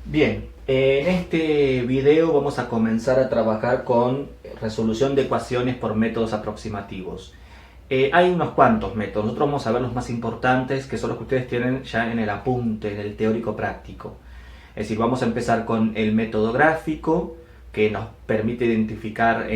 Bien, en este video vamos a comenzar a trabajar con resolución de ecuaciones por métodos aproximativos. Hay unos cuantos métodos, nosotros vamos a ver los más importantes, que son los que ustedes tienen ya en el apunte, en el teórico práctico. Es decir, vamos a empezar con el método gráfico, que nos permite identificar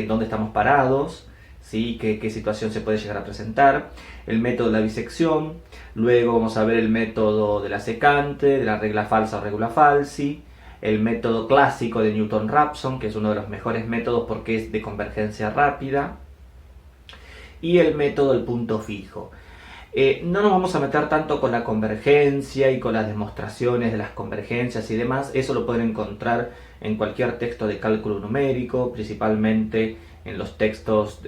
dónde estamos parados, ¿sí? qué situación se puede llegar a presentar, el método de la bisección, luego vamos a ver el método de la secante, de la regla falsa o regula falsi, el método clásico de Newton-Raphson, que es uno de los mejores métodos porque es de convergencia rápida, y el método del punto fijo. No nos vamos a meter tanto con la convergencia y con las demostraciones de las convergencias y demás, eso lo pueden encontrar en cualquier texto de cálculo numérico, principalmente en los textos,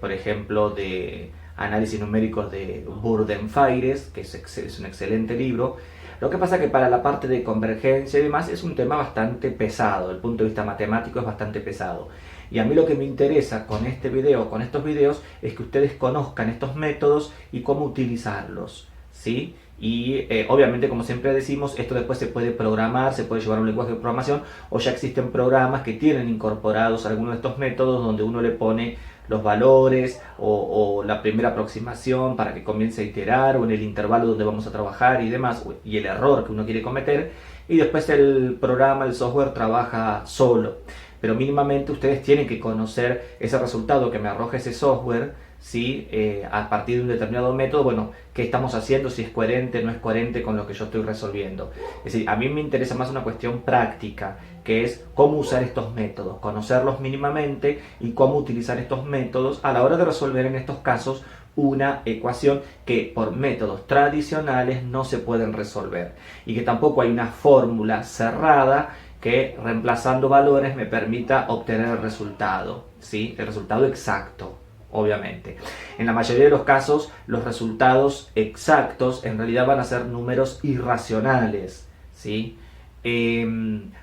por ejemplo, de análisis numéricos de Burden-Faires, que es un excelente libro. Lo que pasa es que para la parte de convergencia y demás es un tema bastante pesado, desde el punto de vista matemático es bastante pesado. Y a mí lo que me interesa con este video, con estos videos, es que ustedes conozcan estos métodos y cómo utilizarlos, ¿sí? Y obviamente, como siempre decimos, esto después se puede programar, se puede llevar a un lenguaje de programación, o ya existen programas que tienen incorporados algunos de estos métodos donde uno le pone los valores o la primera aproximación para que comience a iterar, o en el intervalo donde vamos a trabajar y demás, y el error que uno quiere cometer, y después el programa, el software trabaja solo. Pero mínimamente ustedes tienen que conocer ese resultado que me arroja ese software, ¿sí? A partir de un determinado método, bueno, qué estamos haciendo, si es coherente, no es coherente con lo que yo estoy resolviendo. Es decir, a mí me interesa más una cuestión práctica, que es cómo usar estos métodos, conocerlos mínimamente y cómo utilizar estos métodos a la hora de resolver en estos casos una ecuación que por métodos tradicionales no se pueden resolver y que tampoco hay una fórmula cerrada que reemplazando valores me permita obtener el resultado, ¿sí? El resultado exacto, obviamente. En la mayoría de los casos, los resultados exactos en realidad van a ser números irracionales, ¿sí?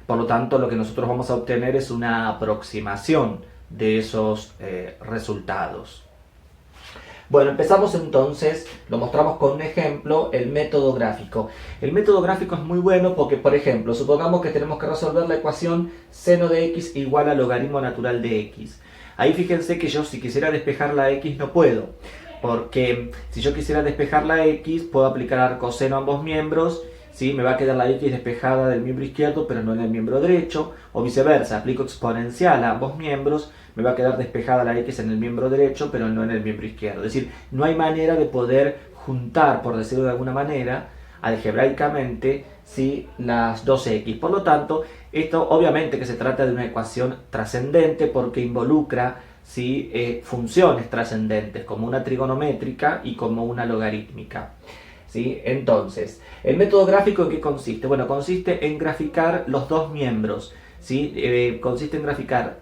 Por lo tanto, lo que nosotros vamos a obtener es una aproximación de esos resultados. Bueno, empezamos entonces, lo mostramos con un ejemplo, el método gráfico. El método gráfico es muy bueno porque, por ejemplo, supongamos que tenemos que resolver la ecuación seno de x igual al logaritmo natural de x. Ahí fíjense que yo si quisiera despejar la x no puedo, porque si yo quisiera despejar la x puedo aplicar coseno a ambos miembros, ¿sí? Me va a quedar la x despejada del miembro izquierdo pero no en el miembro derecho, o viceversa, aplico exponencial a ambos miembros, me va a quedar despejada la x en el miembro derecho pero no en el miembro izquierdo. Es decir, no hay manera de poder juntar, por decirlo de alguna manera, algebraicamente, ¿sí? Las dos x. Por lo tanto, esto obviamente que se trata de una ecuación trascendente porque involucra, ¿sí? Funciones trascendentes como una trigonométrica y como una logarítmica, ¿sí? Entonces, ¿el método gráfico en qué consiste? Bueno, consiste en graficar los dos miembros, ¿sí? Consiste en graficar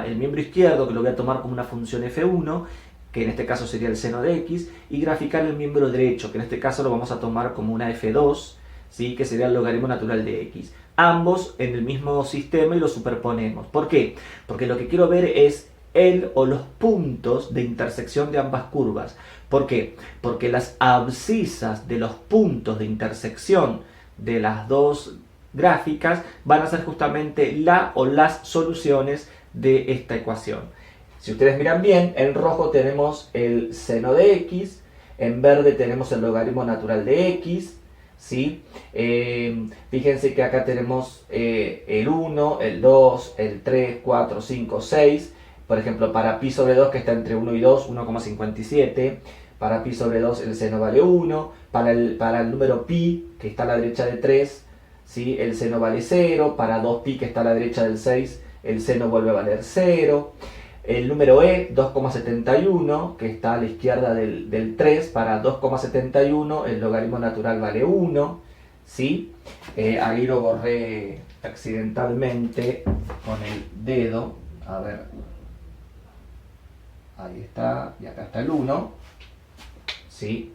el miembro izquierdo, que lo voy a tomar como una función f1, que en este caso sería el seno de x, y graficar el miembro derecho, que en este caso lo vamos a tomar como una f2, ¿sí? Que sería el logaritmo natural de x. Ambos en el mismo sistema y los superponemos. ¿Por qué? Porque lo que quiero ver es el o los puntos de intersección de ambas curvas. ¿Por qué? Porque las abscisas de los puntos de intersección de las dos gráficas van a ser justamente la o las soluciones de esta ecuación. Si ustedes miran bien, en rojo tenemos el seno de x, en verde tenemos el logaritmo natural de x, ¿sí? Fíjense que acá tenemos el 1, el 2, el 3, 4, 5, 6. Por ejemplo, para pi sobre 2, que está entre 1 y 2, 1,57. Para pi sobre 2 el seno vale 1. Para el número pi, que está a la derecha de 3, ¿sí? El seno vale 0. Para 2pi, que está a la derecha del 6, el seno vuelve a valer 0. El número e, 2,71, que está a la izquierda del 3, para 2,71 el logaritmo natural vale 1, ¿sí? Ahí lo borré accidentalmente con el dedo, a ver, ahí está, y acá está el 1, ¿sí?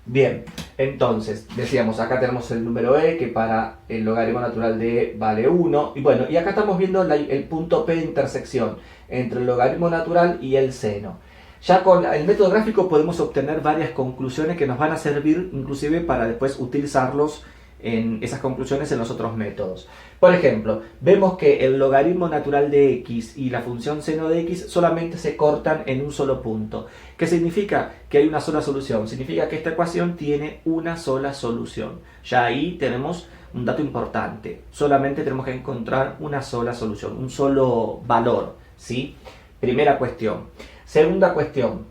Bien, entonces, decíamos, acá tenemos el número e, que para el logaritmo natural de e vale 1. Y bueno, y acá estamos viendo el punto P de intersección entre el logaritmo natural y el seno. Ya con el método gráfico podemos obtener varias conclusiones que nos van a servir inclusive para después utilizarlos en esas conclusiones en los otros métodos. Por ejemplo, vemos que el logaritmo natural de x y la función seno de x solamente se cortan en un solo punto. ¿Qué significa? Que hay una sola solución. Significa que esta ecuación tiene una sola solución. Ya ahí tenemos un dato importante. Solamente tenemos que encontrar una sola solución, un solo valor, ¿sí? Primera cuestión. Segunda cuestión.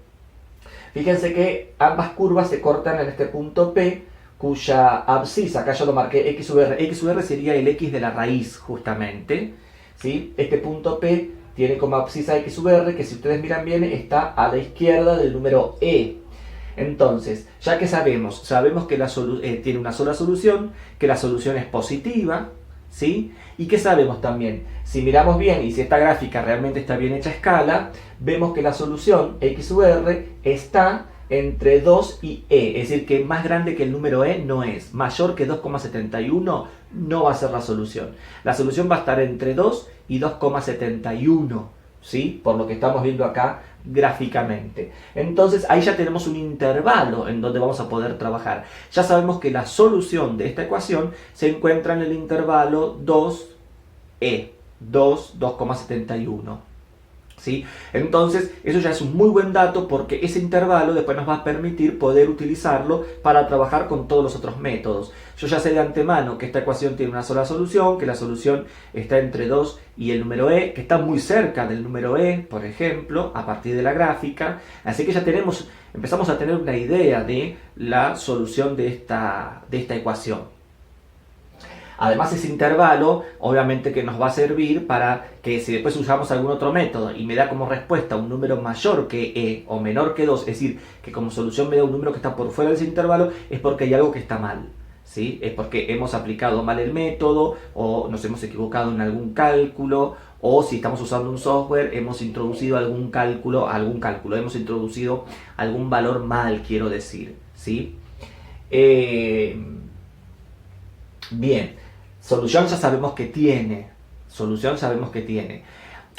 Fíjense que ambas curvas se cortan en este punto P, cuya abscisa, acá yo lo marqué x sub r sería el x de la raíz justamente, ¿sí? Este punto P tiene como abscisa x sub r, que si ustedes miran bien está a la izquierda del número e. Entonces, ya que sabemos que tiene una sola solución, que la solución es positiva, ¿sí? Y que sabemos también, si miramos bien y si esta gráfica realmente está bien hecha a escala, vemos que la solución x sub r está entre 2 y e, es decir, que más grande que el número e no es, mayor que 2,71 no va a ser la solución. La solución va a estar entre 2 y 2,71, ¿sí? Por lo que estamos viendo acá gráficamente. Entonces ahí ya tenemos un intervalo en donde vamos a poder trabajar. Ya sabemos que la solución de esta ecuación se encuentra en el intervalo 2e, 2,71. ¿Sí? Entonces, eso ya es un muy buen dato porque ese intervalo después nos va a permitir poder utilizarlo para trabajar con todos los otros métodos. Yo ya sé de antemano que esta ecuación tiene una sola solución, que la solución está entre 2 y el número e, que está muy cerca del número e, por ejemplo, a partir de la gráfica. Así que ya empezamos a tener una idea de la solución de esta ecuación. Además, ese intervalo obviamente que nos va a servir para que si después usamos algún otro método y me da como respuesta un número mayor que e o menor que 2, es decir, que como solución me da un número que está por fuera de ese intervalo, es porque hay algo que está mal, ¿sí? Es porque hemos aplicado mal el método o nos hemos equivocado en algún cálculo, o si estamos usando un software hemos introducido algún cálculo, hemos introducido algún valor mal, quiero decir, ¿sí? Bien. Solución ya sabemos que tiene.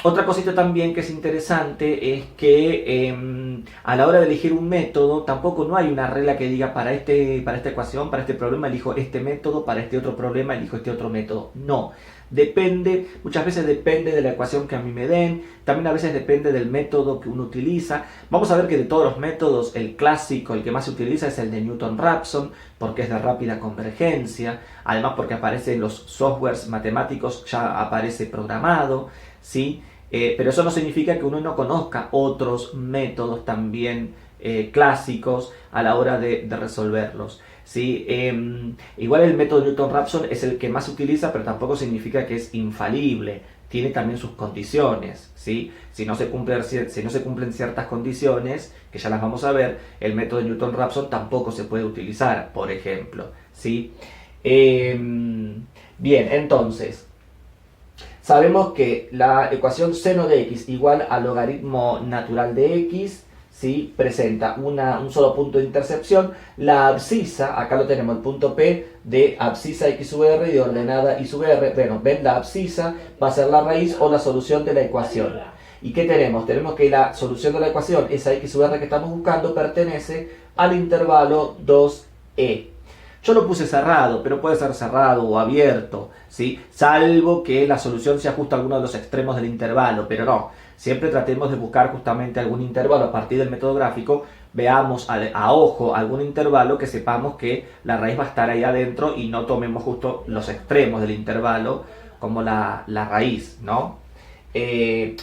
Otra cosita también que es interesante es que a la hora de elegir un método tampoco no hay una regla que diga para esta ecuación, para este problema elijo este método, para este otro problema elijo este otro método. No. Muchas veces depende de la ecuación que a mí me den, también a veces depende del método que uno utiliza. Vamos a ver que de todos los métodos, el clásico, el que más se utiliza es el de Newton-Raphson, porque es de rápida convergencia, además porque aparece en los softwares matemáticos, ya aparece programado, ¿sí? Pero eso no significa que uno no conozca otros métodos también clásicos a la hora de resolverlos. ¿Sí? Igual el método Newton-Raphson es el que más se utiliza, pero tampoco significa que es infalible. Tiene también sus condiciones, ¿sí? Si no se cumplen ciertas condiciones, que ya las vamos a ver, el método Newton-Raphson tampoco se puede utilizar, por ejemplo, ¿sí? Bien, entonces, sabemos que la ecuación seno de x igual al logaritmo natural de x, ¿sí? Presenta un solo punto de intercepción. La abscisa, acá lo tenemos, el punto P de abscisa x sub r y de ordenada y sub r. Bueno, ven, la abscisa va a ser la raíz o la solución de la ecuación. ¿Y qué tenemos? Tenemos que la solución de la ecuación, esa x sub r que estamos buscando, pertenece al intervalo 2e. Yo lo puse cerrado, pero puede ser cerrado o abierto, ¿sí? Salvo que la solución se ajuste a alguno de los extremos del intervalo, pero no. Siempre tratemos de buscar justamente algún intervalo a partir del método gráfico, veamos a ojo algún intervalo que sepamos que la raíz va a estar ahí adentro y no tomemos justo los extremos del intervalo como la raíz, ¿no?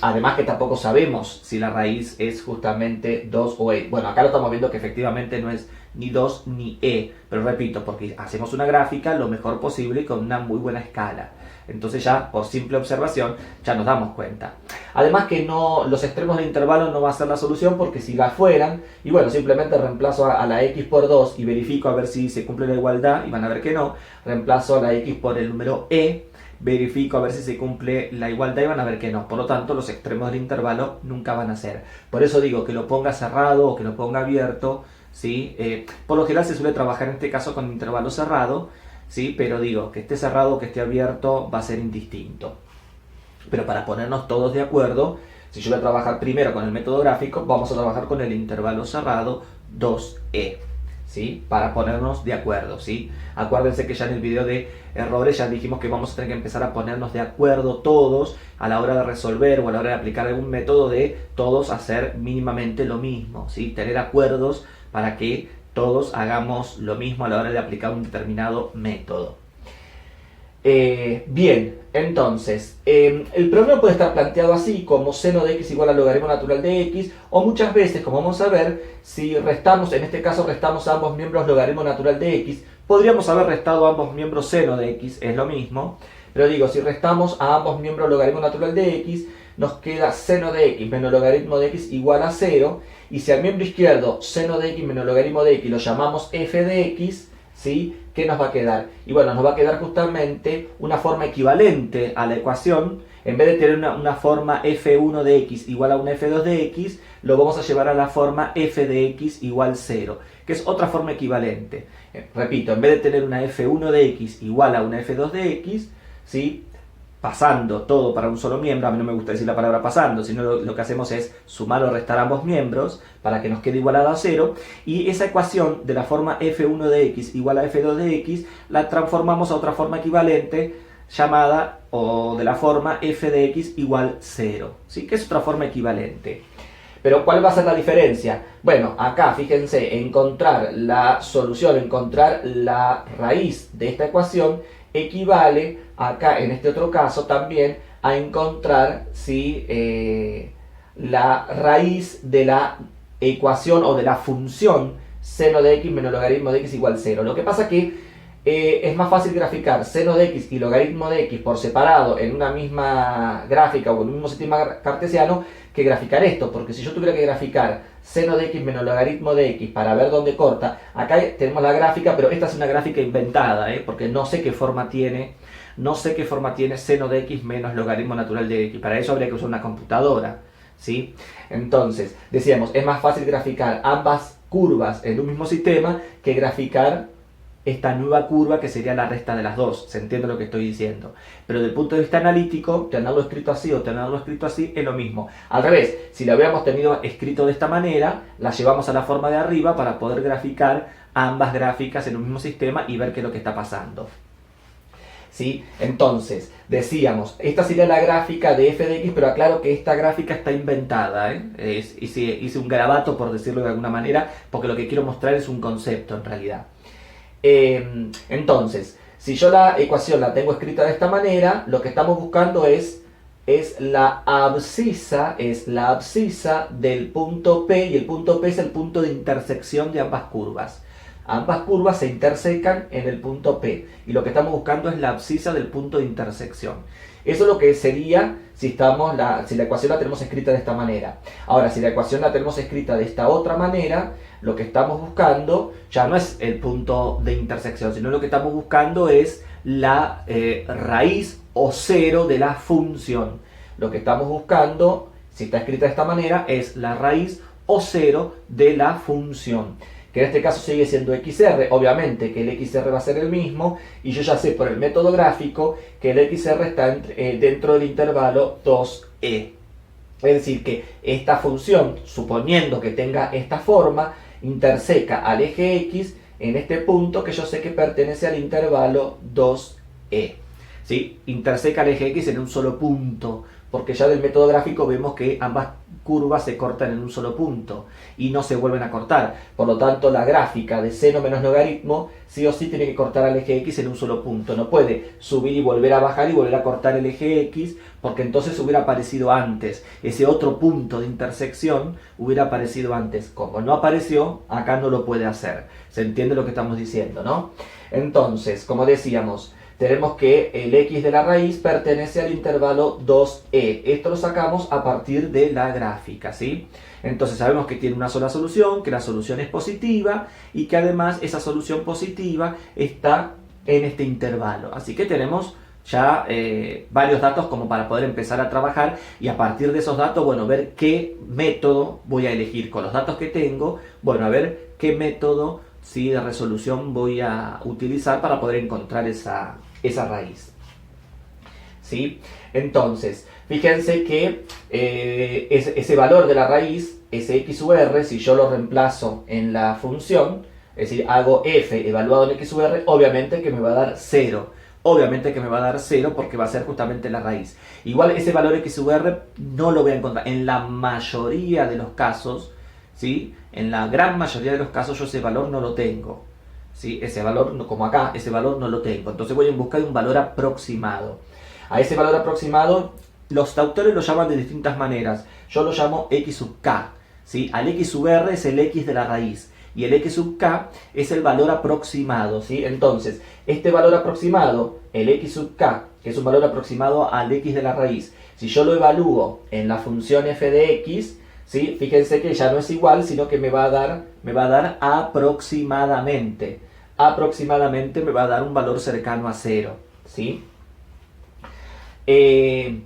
Además que tampoco sabemos si la raíz es justamente 2 o e. Bueno, acá lo estamos viendo que efectivamente no es ni 2 ni e, pero repito, porque hacemos una gráfica lo mejor posible con una muy buena escala. Entonces ya por simple observación ya nos damos cuenta. Además que los extremos del intervalo no va a ser la solución, porque si la fueran, y bueno, simplemente reemplazo a la x por 2 y verifico a ver si se cumple la igualdad, y van a ver que no. Reemplazo a la x por el número e, verifico a ver si se cumple la igualdad y van a ver que no. Por lo tanto, los extremos del intervalo nunca van a ser. Por eso digo que lo ponga cerrado o que lo ponga abierto, ¿sí? Por lo general se suele trabajar en este caso con intervalo cerrado, ¿sí? Pero digo, que esté cerrado o que esté abierto va a ser indistinto. Pero para ponernos todos de acuerdo, si yo voy a trabajar primero con el método gráfico, vamos a trabajar con el intervalo cerrado 2e, ¿sí? Para ponernos de acuerdo, ¿sí? Acuérdense que ya en el video de errores ya dijimos que vamos a tener que empezar a ponernos de acuerdo todos a la hora de resolver o a la hora de aplicar algún método, de todos hacer mínimamente lo mismo, ¿sí? Tener acuerdos para que todos hagamos lo mismo a la hora de aplicar un determinado método. Bien, entonces, el problema puede estar planteado así, como seno de x igual al logaritmo natural de x, o muchas veces, como vamos a ver, si restamos, en este caso restamos a ambos miembros logaritmo natural de x, podríamos haber restado a ambos miembros seno de x, es lo mismo, pero digo, si restamos a ambos miembros logaritmo natural de x, nos queda seno de x menos logaritmo de x igual a 0, y si al miembro izquierdo seno de x menos logaritmo de x lo llamamos f de x, ¿sí? ¿Qué nos va a quedar? Y bueno, nos va a quedar justamente una forma equivalente a la ecuación. En vez de tener una forma f1 de x igual a una f2 de x, lo vamos a llevar a la forma f de x igual 0, que es otra forma equivalente. Repito, en vez de tener una f1 de x igual a una f2 de x, ¿sí? Pasando todo para un solo miembro, a mí no me gusta decir la palabra pasando, sino lo que hacemos es sumar o restar ambos miembros para que nos quede igualado a 0, y esa ecuación de la forma f1 de x igual a f2 de x la transformamos a otra forma equivalente llamada, o de la forma f de x igual 0, ¿sí? Que es otra forma equivalente. Pero ¿cuál va a ser la diferencia? Bueno, acá fíjense, encontrar la solución, encontrar la raíz de esta ecuación equivale acá en este otro caso también a encontrar, ¿sí? La raíz de la ecuación o de la función seno de x menos logaritmo de x igual 0. Lo que pasa que es más fácil graficar seno de x y logaritmo de x por separado en una misma gráfica o en un mismo sistema cartesiano que graficar esto, porque si yo tuviera que graficar seno de x menos logaritmo de x para ver dónde corta, acá tenemos la gráfica, pero esta es una gráfica inventada, porque no sé qué forma tiene, seno de x menos logaritmo natural de x. Para eso habría que usar una computadora, ¿sí? Entonces, decíamos, es más fácil graficar ambas curvas en un mismo sistema que graficar esta nueva curva que sería la resta de las dos. ¿Se entiende lo que estoy diciendo? Pero desde el punto de vista analítico, tenerlo escrito así o tenerlo escrito así es lo mismo. Al revés, si lo hubiéramos tenido escrito de esta manera, la llevamos a la forma de arriba para poder graficar ambas gráficas en un mismo sistema y ver qué es lo que está pasando, ¿sí? Entonces, decíamos, esta sería la gráfica de f de x, pero aclaro que esta gráfica está inventada, hice un garabato, por decirlo de alguna manera, porque lo que quiero mostrar es un concepto en realidad. Entonces, si yo la ecuación la tengo escrita de esta manera, lo que estamos buscando es la abscisa del punto P, y el punto P es el punto de intersección de ambas curvas. Ambas curvas se intersecan en el punto P, y lo que estamos buscando es la abscisa del punto de intersección. Eso es lo que sería si la ecuación la tenemos escrita de esta manera. Ahora, si la ecuación la tenemos escrita de esta otra manera, lo que estamos buscando ya no es el punto de intersección, sino lo que estamos buscando es la raíz o 0 de la función. Lo que estamos buscando, si está escrita de esta manera, es la raíz o 0 de la función, que en este caso sigue siendo XR. Obviamente que el XR va a ser el mismo, y yo ya sé por el método gráfico que el XR está dentro del intervalo 2e. Es decir, que esta función, suponiendo que tenga esta forma, interseca al eje X en este punto que yo sé que pertenece al intervalo 2e. ¿Sí? Interseca al eje X en un solo punto, porque ya del método gráfico vemos que ambas curvas se cortan en un solo punto y no se vuelven a cortar. Por lo tanto, la gráfica de seno menos logaritmo sí o sí tiene que cortar al eje X en un solo punto. No puede subir y volver a bajar y volver a cortar el eje X, porque entonces hubiera aparecido antes. Ese otro punto de intersección hubiera aparecido antes. Como no apareció, acá no lo puede hacer. ¿Se entiende lo que estamos diciendo, no? Entonces, como decíamos, tenemos que el x de la raíz pertenece al intervalo 2e. Esto lo sacamos a partir de la gráfica, ¿sí? Entonces sabemos que tiene una sola solución, que la solución es positiva, y que además esa solución positiva está en este intervalo. Así que tenemos ya varios datos como para poder empezar a trabajar, y a partir de esos datos, bueno, ver qué método voy a elegir. Con los datos que tengo, bueno, a ver qué método, ¿sí?, de resolución voy a utilizar para poder encontrar esa raíz, ¿sí? Entonces, fíjense que ese valor de la raíz, ese x u r, si yo lo reemplazo en la función, es decir, hago f evaluado en x sub r, obviamente que me va a dar 0. Obviamente que me va a dar 0 porque va a ser justamente la raíz. Igual ese valor x sub r no lo voy a encontrar. En la mayoría de los casos, ¿sí? En la gran mayoría de los casos yo ese valor no lo tengo. ¿Sí? Ese valor, como acá, ese valor no lo tengo. Entonces voy a buscar un valor aproximado. A ese valor aproximado, los autores lo llaman de distintas maneras. Yo lo llamo x sub k. ¿Sí? Al x sub r es el x de la raíz. Y el x sub k es el valor aproximado, ¿sí? Entonces, este valor aproximado, el x sub k, que es un valor aproximado al x de la raíz, si yo lo evalúo en la función f de x, ¿sí? Fíjense que ya no es igual, sino que me va a dar aproximadamente. Aproximadamente me va a dar un valor cercano a 0, ¿sí? ¿Qué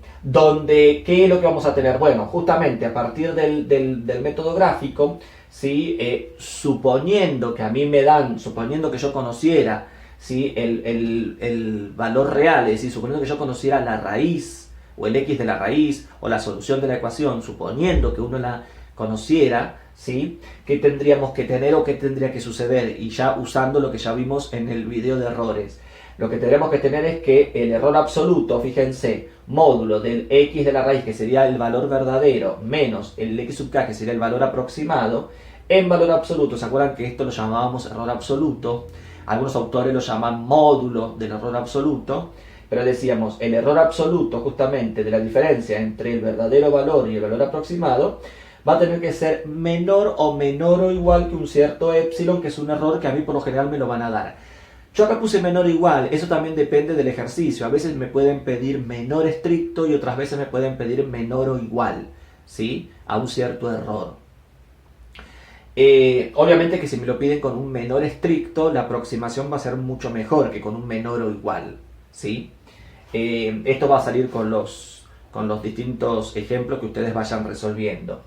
es lo que vamos a tener? Bueno, justamente a partir del método gráfico, ¿sí? Suponiendo que a mí me dan, suponiendo que yo conociera, ¿sí? el valor real, es decir, suponiendo que yo conociera la raíz, o el x de la raíz, o la solución de la ecuación, suponiendo que uno la conociera, ¿sí? ¿Qué tendríamos que tener o qué tendría que suceder? Y ya usando lo que ya vimos en el video de errores. Lo que tendremos que tener es que el error absoluto, fíjense, módulo del x de la raíz, que sería el valor verdadero, menos el x sub k, que sería el valor aproximado, en valor absoluto. ¿Se acuerdan que esto lo llamábamos error absoluto? Algunos autores lo llaman módulo del error absoluto, pero decíamos, el error absoluto justamente de la diferencia entre el verdadero valor y el valor aproximado va a tener que ser menor o igual que un cierto epsilon, que es un error que a mí por lo general me lo van a dar. Yo acá puse menor o igual, eso también depende del ejercicio. A veces me pueden pedir menor estricto y otras veces me pueden pedir menor o igual, ¿sí? A un cierto error. Obviamente que si me lo piden con un menor estricto, la aproximación va a ser mucho mejor que con un menor o igual, ¿sí? Esto va a salir con los distintos ejemplos que ustedes vayan resolviendo.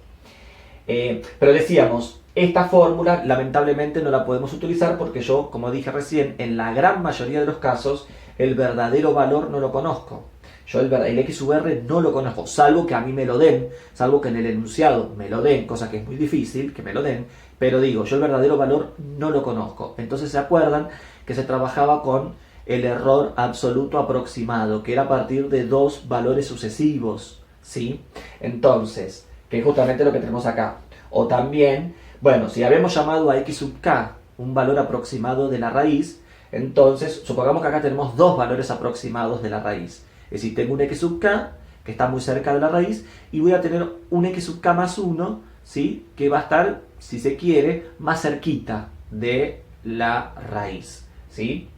Pero decíamos, esta fórmula lamentablemente no la podemos utilizar porque yo, como dije recién, en la gran mayoría de los casos el verdadero valor no lo conozco. Yo el x sub r no lo conozco, salvo que a mí me lo den, salvo que en el enunciado me lo den, cosa que es muy difícil que me lo den, pero digo, yo el verdadero valor no lo conozco. Entonces se acuerdan que se trabajaba con el error absoluto aproximado, que era a partir de dos valores sucesivos, ¿sí? Entonces, que es justamente lo que tenemos acá. O también, bueno, si habíamos llamado a x sub k un valor aproximado de la raíz, entonces supongamos que acá tenemos dos valores aproximados de la raíz. Es decir, tengo un x sub k que está muy cerca de la raíz y voy a tener un x sub k más 1, ¿sí? Que va a estar, si se quiere, más cerquita de la raíz, ¿sí?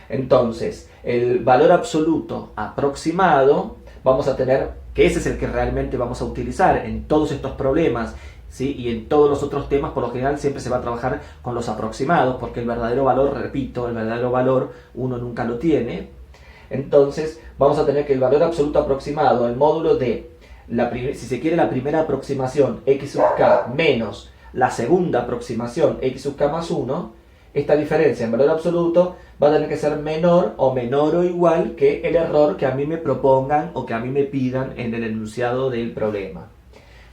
Entonces, el valor absoluto aproximado, vamos a tener, que ese es el que realmente vamos a utilizar en todos estos problemas, ¿sí? Y en todos los otros temas, por lo general, siempre se va a trabajar con los aproximados, porque el verdadero valor, repito, el verdadero valor uno nunca lo tiene. Entonces, vamos a tener que el valor absoluto aproximado, el módulo de, si se quiere, la primera aproximación, x sub k, menos la segunda aproximación, x sub k más 1, esta diferencia en valor absoluto va a tener que ser menor o igual que el error que a mí me propongan o que a mí me pidan en el enunciado del problema,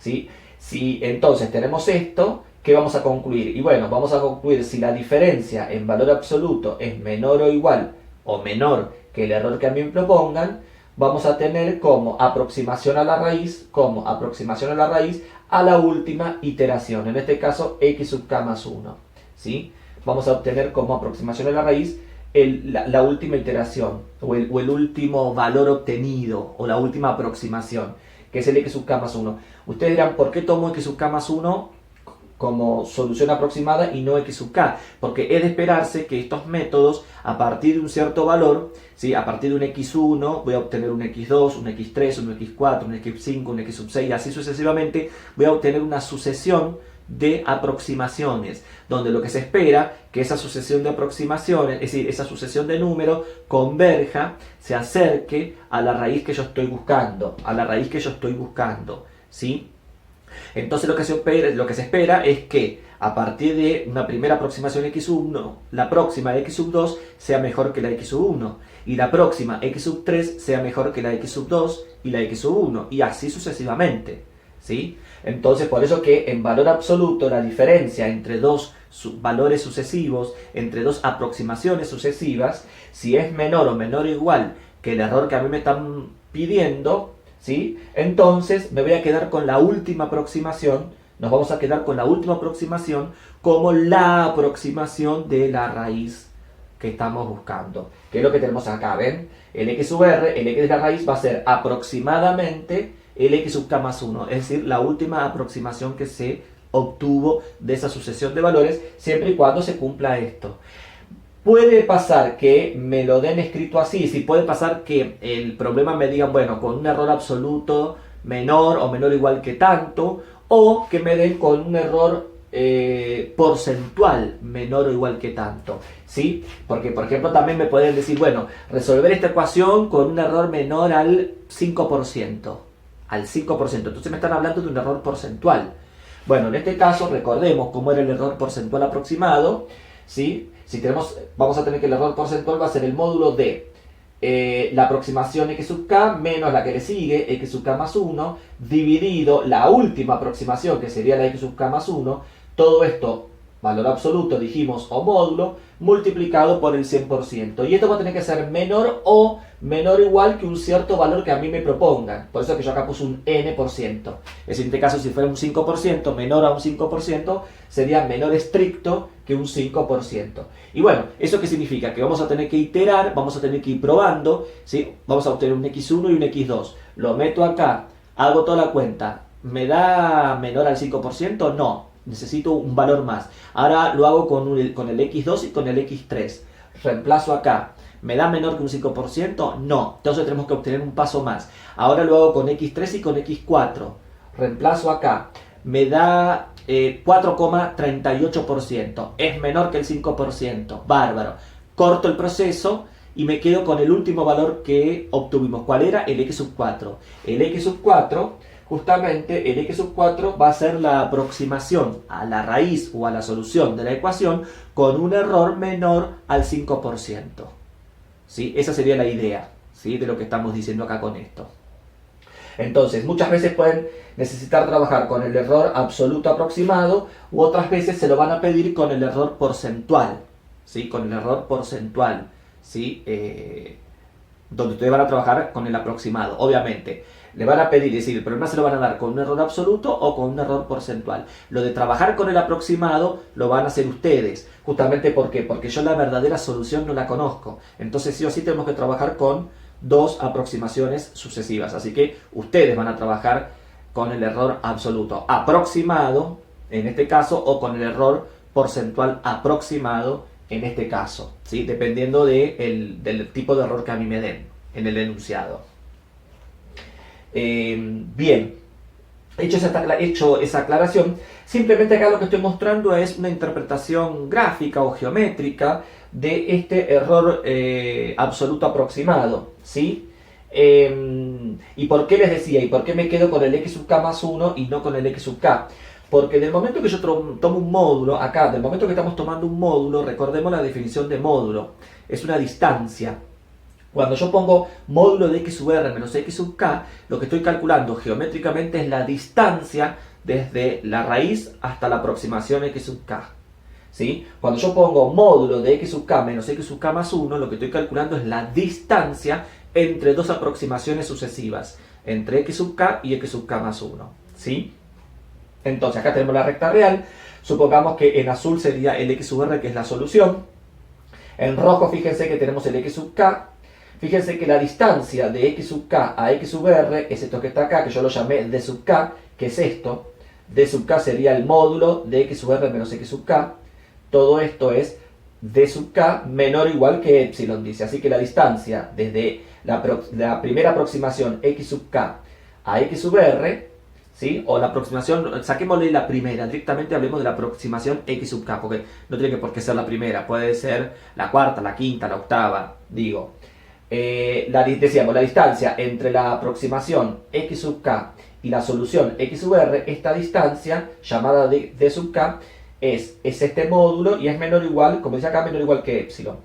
¿sí? Si entonces tenemos esto, ¿qué vamos a concluir? Y bueno, vamos a concluir si la diferencia en valor absoluto es menor o igual o menor que el error que a mí me propongan, vamos a tener como aproximación a la raíz a la última iteración, en este caso x sub k más 1, ¿sí? Vamos a obtener como aproximación a la raíz la última iteración o el último valor obtenido o la última aproximación, que es el x sub k más 1. Ustedes dirán, ¿por qué tomo x sub k más 1 como solución aproximada y no x sub k? Porque es de esperarse que estos métodos, a partir de un cierto valor, ¿sí? A partir de un x1 voy a obtener un x2, un x3, un x4, un x5, un x sub 6, y así sucesivamente voy a obtener una sucesión de aproximaciones, donde lo que se espera que esa sucesión de aproximaciones, es decir, esa sucesión de números converja, se acerque a la raíz que yo estoy buscando, ¿sí? Entonces lo que se espera es que a partir de una primera aproximación x1, la próxima x sub 2 sea mejor que la x sub 1, y la próxima x sub 3 sea mejor que la x sub 2 y la x sub 1, y así sucesivamente, ¿sí? Entonces, por eso que en valor absoluto la diferencia entre dos valores sucesivos, entre dos aproximaciones sucesivas, si es menor o menor o igual que el error que a mí me están pidiendo, ¿sí? Entonces me voy a quedar con la última aproximación, nos vamos a quedar con la última aproximación como la aproximación de la raíz que estamos buscando. ¿Qué es lo que tenemos acá? ¿Ven? El x sub r, el x de la raíz va a ser aproximadamente el x sub k más 1, es decir, la última aproximación que se obtuvo de esa sucesión de valores, siempre y cuando se cumpla esto. Puede pasar que me lo den escrito así, sí, puede pasar que el problema me digan, bueno, con un error absoluto menor o menor o igual que tanto, o que me den con un error porcentual menor o igual que tanto, ¿sí? Porque, por ejemplo, también me pueden decir, bueno, resolver esta ecuación con un error menor al 5%, entonces me están hablando de un error porcentual. Bueno, en este caso, recordemos cómo era el error porcentual aproximado, ¿sí? Si tenemos, vamos a tener que el error porcentual va a ser el módulo de la aproximación x sub k menos la que le sigue, x sub k más 1, dividido la última aproximación, que sería la x sub k más 1, todo esto, valor absoluto, dijimos, o módulo, multiplicado por el 100%. Y esto va a tener que ser menor o menor o igual que un cierto valor que a mí me propongan. Por eso es que yo acá puse un n%. Es en este caso, si fuera un 5%, menor a un 5%, sería menor estricto que un 5%. Y bueno, ¿eso qué significa? Que vamos a tener que iterar, vamos a tener que ir probando, ¿sí? Vamos a obtener un x1 y un x2. Lo meto acá, hago toda la cuenta. ¿Me da menor al 5%? No. Necesito un valor más. Ahora lo hago con el x2 y con el x3. Reemplazo acá. ¿Me da menor que un 5%? No. Entonces tenemos que obtener un paso más. Ahora lo hago con x3 y con x4. Reemplazo acá. Me da 4,38%. Es menor que el 5%. Bárbaro. Corto el proceso y me quedo con el último valor que obtuvimos. ¿Cuál era? El x sub 4. El x sub 4... Justamente el x sub 4 va a ser la aproximación a la raíz o a la solución de la ecuación con un error menor al 5%. ¿Sí? Esa sería la idea, ¿sí? De lo que estamos diciendo acá con esto. Entonces, muchas veces pueden necesitar trabajar con el error absoluto aproximado u otras veces se lo van a pedir con el error porcentual, ¿sí? Con el error porcentual, ¿sí? Donde ustedes van a trabajar con el aproximado, obviamente. Le van a pedir, es decir, el problema se lo van a dar con un error absoluto o con un error porcentual. Lo de trabajar con el aproximado lo van a hacer ustedes. Justamente ¿por qué? Porque yo la verdadera solución no la conozco. Entonces sí o sí tenemos que trabajar con dos aproximaciones sucesivas. Así que ustedes van a trabajar con el error absoluto aproximado, en este caso, o con el error porcentual aproximado, en este caso, ¿sí? Dependiendo del tipo de error que a mí me den en el enunciado. Bien, hecho esa aclaración, simplemente acá lo que estoy mostrando es una interpretación gráfica o geométrica de este error absoluto aproximado, ¿sí? ¿Y por qué les decía? ¿Y por qué me quedo con el x sub k más 1 y no con el x sub k? Porque del momento que yo tomo un módulo, acá, del momento que estamos tomando un módulo, recordemos la definición de módulo, es una distancia. Cuando yo pongo módulo de x sub r menos x sub k, lo que estoy calculando geométricamente es la distancia desde la raíz hasta la aproximación x sub k. ¿Sí? Cuando yo pongo módulo de x sub k menos x sub k más 1, lo que estoy calculando es la distancia entre dos aproximaciones sucesivas, entre x sub k y x sub k más 1. ¿Sí? Entonces acá tenemos la recta real, supongamos que en azul sería el x sub r, que es la solución. En rojo fíjense que tenemos el x sub k. Fíjense que la distancia de x sub k a x sub r es esto que está acá, que yo lo llamé d sub k, que es esto. D sub k sería el módulo de x sub r menos x sub k. Todo esto es d sub k menor o igual que epsilon, dice. Así que la distancia desde la primera aproximación x sub k a x sub r, ¿sí? O la aproximación, saquémosle la primera, directamente hablemos de la aproximación x sub k, porque no tiene que por qué ser la primera, puede ser la cuarta, la quinta, la octava, digo. Decíamos, la distancia entre la aproximación x sub k y la solución x sub r, esta distancia llamada d sub k es este módulo y es menor o igual, como dice acá, menor o igual que epsilon.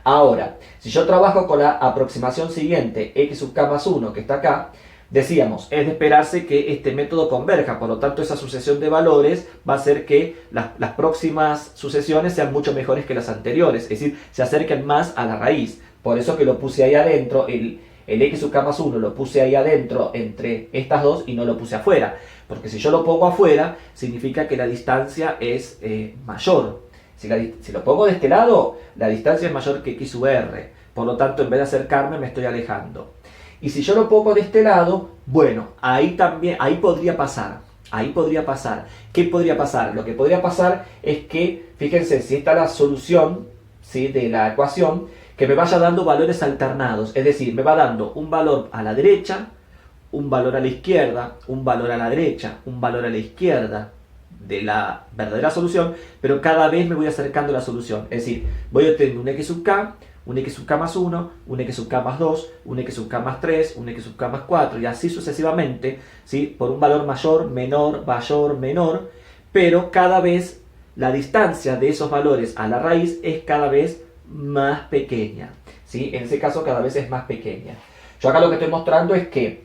Ahora, si yo trabajo con la aproximación siguiente, x sub k más 1, que está acá, Decíamos, es de esperarse que este método converja, por lo tanto esa sucesión de valores va a hacer que las próximas sucesiones sean mucho mejores que las anteriores, es decir, se acerquen más a la raíz. Por eso que lo puse ahí adentro, el x sub k más 1 lo puse ahí adentro entre estas dos y no lo puse afuera. Porque si yo lo pongo afuera, significa que la distancia es mayor. Si lo pongo de este lado, la distancia es mayor que x sub r. Por lo tanto, en vez de acercarme, me estoy alejando. Y si yo lo pongo de este lado, bueno, ahí podría pasar. Ahí podría pasar. ¿Qué podría pasar? Lo que podría pasar es que, fíjense, si esta es la solución, ¿sí?, de la ecuación, que me vaya dando valores alternados. Es decir, me va dando un valor a la derecha, un valor a la izquierda, un valor a la derecha, un valor a la izquierda de la verdadera solución, pero cada vez me voy acercando a la solución. Es decir, voy obteniendo un x sub k, un x sub k más 1, un x sub k más 2, un x sub k más 3, un x sub k más 4, y así sucesivamente, ¿sí?, por un valor mayor, menor, mayor, menor, pero cada vez la distancia de esos valores a la raíz es cada vez más pequeña, ¿sí? En ese caso cada vez es más pequeña. Yo acá lo que estoy mostrando es que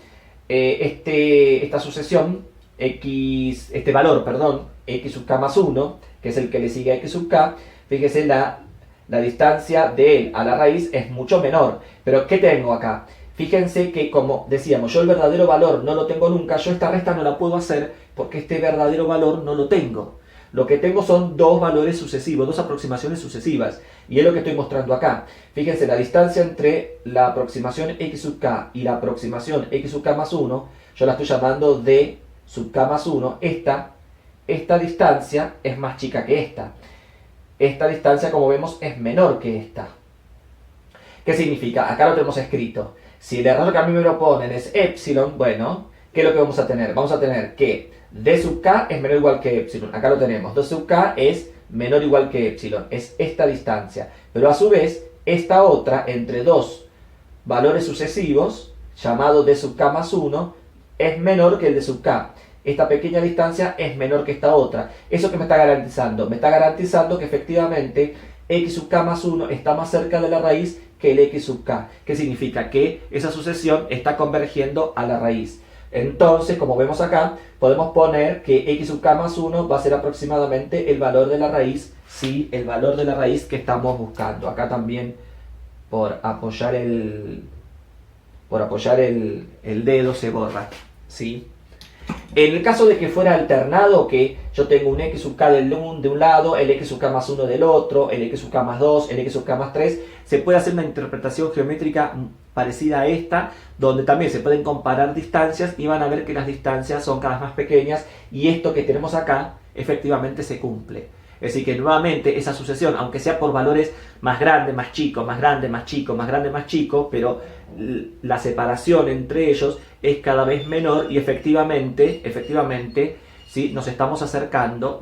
esta sucesión, este valor, perdón, x sub k más 1, que es el que le sigue a x sub k, fíjese, la distancia de él a la raíz es mucho menor. Pero ¿qué tengo acá? Fíjense que, como decíamos, yo el verdadero valor no lo tengo nunca, yo esta resta no la puedo hacer porque este verdadero valor no lo tengo. Lo que tengo son dos valores sucesivos, dos aproximaciones sucesivas. Y es lo que estoy mostrando acá. Fíjense, la distancia entre la aproximación x sub k y la aproximación x sub k más 1, yo la estoy llamando d sub k más 1. Esta distancia es más chica que esta. Esta distancia, como vemos, es menor que esta. ¿Qué significa? Acá lo tenemos escrito. Si el error que a mí me proponen es epsilon, bueno, ¿qué es lo que vamos a tener? Vamos a tener que d sub k es menor o igual que epsilon. Acá lo tenemos. d sub k es menor o igual que epsilon. Es esta distancia. Pero a su vez, esta otra, entre dos valores sucesivos, llamado d sub k más 1, es menor que el d sub k. Esta pequeña distancia es menor que esta otra. ¿Eso qué me está garantizando? Me está garantizando que efectivamente x sub k más 1 está más cerca de la raíz que el x sub k. ¿Qué significa? Que esa sucesión está convergiendo a la raíz. Entonces, como vemos acá, podemos poner que x sub k más 1 va a ser aproximadamente el valor de la raíz, sí, el valor de la raíz que estamos buscando. Acá también, por apoyar el dedo se borra, ¿sí? En el caso de que fuera alternado, que yo tengo un x sub k de un lado, el x sub k más 1 del otro, el x sub k más 2, el x sub k más 3, se puede hacer una interpretación geométrica parecida a esta, donde también se pueden comparar distancias y van a ver que las distancias son cada vez más pequeñas y esto que tenemos acá efectivamente se cumple. Es decir, que nuevamente esa sucesión, aunque sea por valores más grande, más chico, más grande, más chico, más grande, más chico, pero la separación entre ellos es cada vez menor y efectivamente, ¿sí?, nos estamos acercando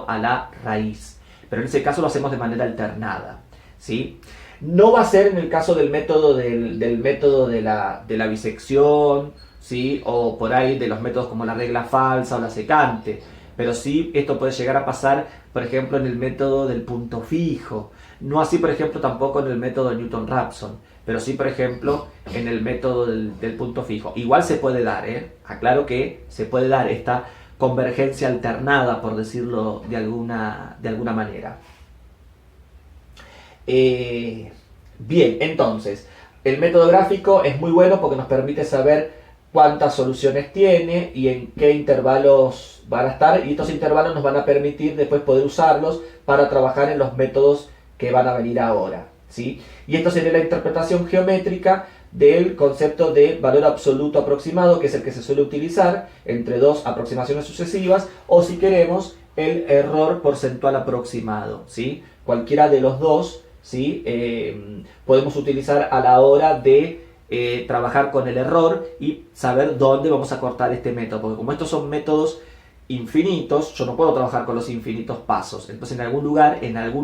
a la raíz. Pero en ese caso lo hacemos de manera alternada, ¿sí? No va a ser en el caso del método de la bisección, ¿sí?, o por ahí de los métodos como la regla falsa o la secante. Pero sí, esto puede llegar a pasar, por ejemplo, en el método del punto fijo. No así, por ejemplo, tampoco en el método de Newton-Raphson. Pero sí, por ejemplo, en el método del punto fijo. Igual se puede dar, aclaro que se puede dar esta convergencia alternada, por decirlo de alguna manera. Bien, entonces, el método gráfico es muy bueno porque nos permite saber cuántas soluciones tiene y en qué intervalos van a estar, y estos intervalos nos van a permitir después poder usarlos para trabajar en los métodos que van a venir ahora, ¿sí? Y esto sería la interpretación geométrica del concepto de valor absoluto aproximado, que es el que se suele utilizar entre dos aproximaciones sucesivas, o si queremos, el error porcentual aproximado, ¿sí? Cualquiera de los dos, ¿sí?, podemos utilizar a la hora de trabajar con el error y saber dónde vamos a cortar este método, porque como estos son métodos infinitos, yo no puedo trabajar con los infinitos pasos, entonces en algún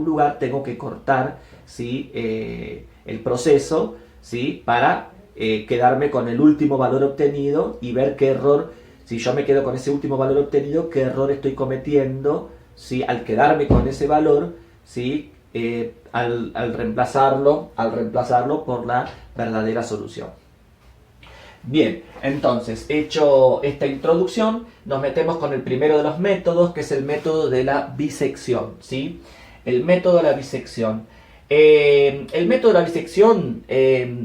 lugar tengo que cortar, ¿sí?, el proceso, ¿sí?, para quedarme con el último valor obtenido y ver qué error, si yo me quedo con ese último valor obtenido, qué error estoy cometiendo, ¿sí?, al quedarme con ese valor, ¿sí?, al reemplazarlo por la verdadera solución. Bien, entonces, hecho esta introducción, nos metemos con el primero de los métodos, que es el método de la bisección, ¿sí? El método de la bisección. El método de la bisección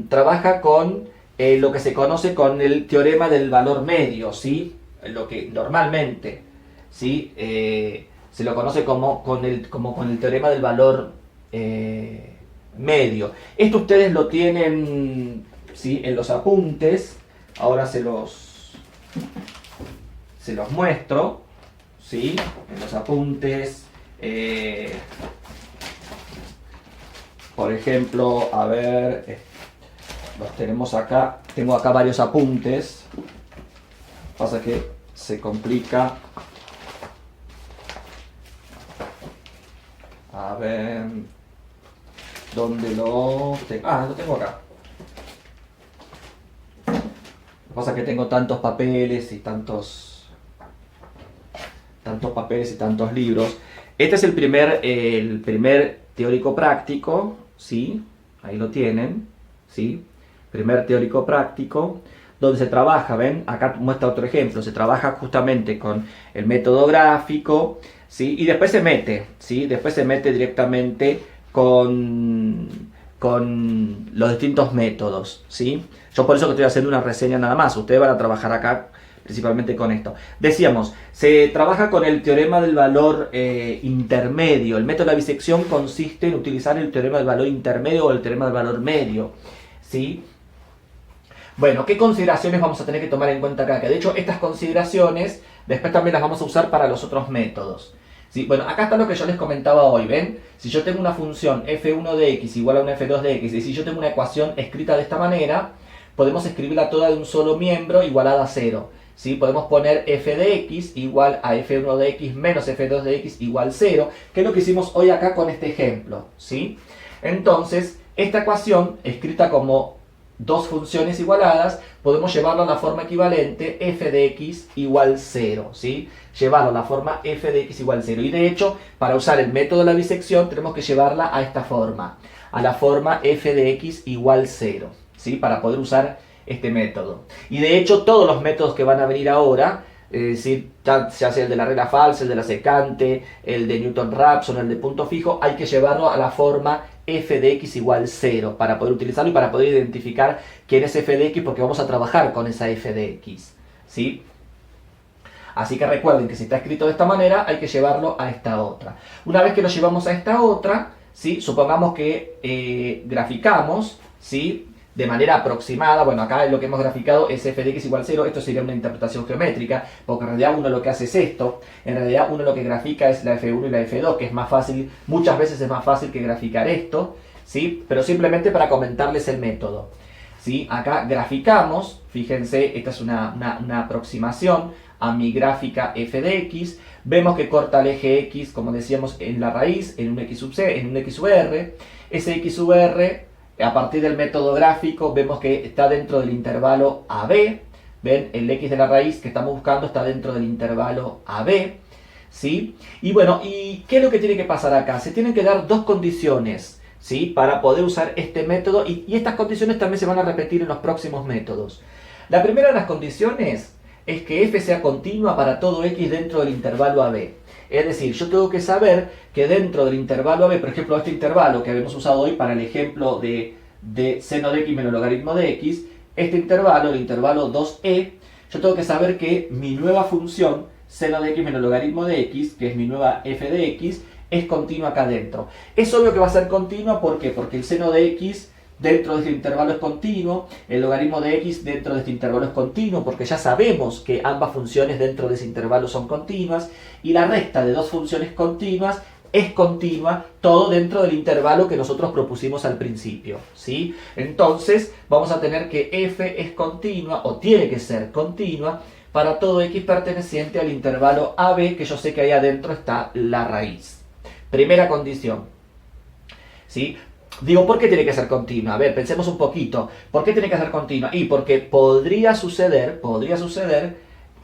trabaja con lo que se conoce con el teorema del valor medio, ¿sí? Lo que normalmente, ¿sí? Se lo conoce como con el teorema del valor medio. Esto ustedes lo tienen, ¿sí? En los apuntes. Ahora se los muestro, ¿sí? En los apuntes. Por ejemplo, a ver, los tenemos acá. Tengo acá varios apuntes. Pasa que se complica. A ver, ¿dónde lo tengo? Ah, lo tengo acá. Lo que pasa es que tengo tantos papeles y tantos libros. Este es el primer teórico práctico, ¿sí? Ahí lo tienen, ¿sí? Primer teórico práctico, donde se trabaja, ¿ven? Acá muestra otro ejemplo, se trabaja justamente con el método gráfico, ¿sí? Y después se mete, ¿sí? Después se mete directamente con los distintos métodos, ¿sí? Yo por eso que estoy haciendo una reseña nada más, ustedes van a trabajar acá principalmente con esto. Decíamos, se trabaja con el teorema del valor intermedio. El método de la bisección consiste en utilizar el teorema del valor intermedio o el teorema del valor medio, ¿sí? Bueno, ¿qué consideraciones vamos a tener que tomar en cuenta acá? Que de hecho estas consideraciones después también las vamos a usar para los otros métodos. ¿Sí? Bueno, acá está lo que yo les comentaba hoy, ¿ven? Si yo tengo una función f1 de x igual a una f2 de x, y si yo tengo una ecuación escrita de esta manera, podemos escribirla toda de un solo miembro igualada a 0. ¿Sí? Podemos poner f de x igual a f1 de x menos f2 de x igual 0, que es lo que hicimos hoy acá con este ejemplo, ¿sí? Entonces, esta ecuación, escrita como dos funciones igualadas, podemos llevarla a la forma equivalente f de x igual 0, ¿sí? Llevarlo a la forma f de x igual 0. Y de hecho, para usar el método de la bisección, tenemos que llevarla a esta forma, a la forma f de x igual 0, ¿sí? Para poder usar este método. Y de hecho, todos los métodos que van a venir ahora, es decir, ya sea el de la regla falsa, el de la secante, el de Newton-Raphson, el de punto fijo, hay que llevarlo a la forma f de x igual 0 para poder utilizarlo y para poder identificar quién es f de x, porque vamos a trabajar con esa f de x, ¿sí? Así que recuerden que si está escrito de esta manera, hay que llevarlo a esta otra. Una vez que lo llevamos a esta otra, ¿sí? Supongamos que graficamos, ¿sí? De manera aproximada, bueno, acá lo que hemos graficado es f de x igual 0, esto sería una interpretación geométrica, porque en realidad uno lo que hace es esto, en realidad uno lo que grafica es la f1 y la f2, que es más fácil, muchas veces es más fácil que graficar esto, ¿sí? Pero simplemente para comentarles el método, ¿sí? Acá graficamos, fíjense, esta es una aproximación a mi gráfica f de x, vemos que corta el eje x, como decíamos, en la raíz, en un x sub c, en un x sub r, ese x sub r, a partir del método gráfico vemos que está dentro del intervalo AB, ven, el x de la raíz que estamos buscando está dentro del intervalo AB, ¿sí? Y bueno, ¿y qué es lo que tiene que pasar acá? Se tienen que dar dos condiciones, ¿sí? Para poder usar este método y estas condiciones también se van a repetir en los próximos métodos. La primera de las condiciones es que f sea continua para todo x dentro del intervalo AB. Es decir, yo tengo que saber que dentro del intervalo AB, por ejemplo, este intervalo que habíamos usado hoy para el ejemplo de seno de x menos logaritmo de x, este intervalo, el intervalo 2e, yo tengo que saber que mi nueva función, seno de x menos logaritmo de x, que es mi nueva f de x, es continua acá dentro. Es obvio que va a ser continua, ¿por qué? Porque el seno de x dentro de este intervalo es continuo, el logaritmo de x dentro de este intervalo es continuo, porque ya sabemos que ambas funciones dentro de ese intervalo son continuas, y la resta de dos funciones continuas es continua, todo dentro del intervalo que nosotros propusimos al principio, ¿sí? Entonces, vamos a tener que f es continua, o tiene que ser continua, para todo x perteneciente al intervalo AB, que yo sé que ahí adentro está la raíz. Primera condición, ¿sí? Digo, ¿por qué tiene que ser continua? A ver, pensemos un poquito. ¿Por qué tiene que ser continua? Y porque podría suceder,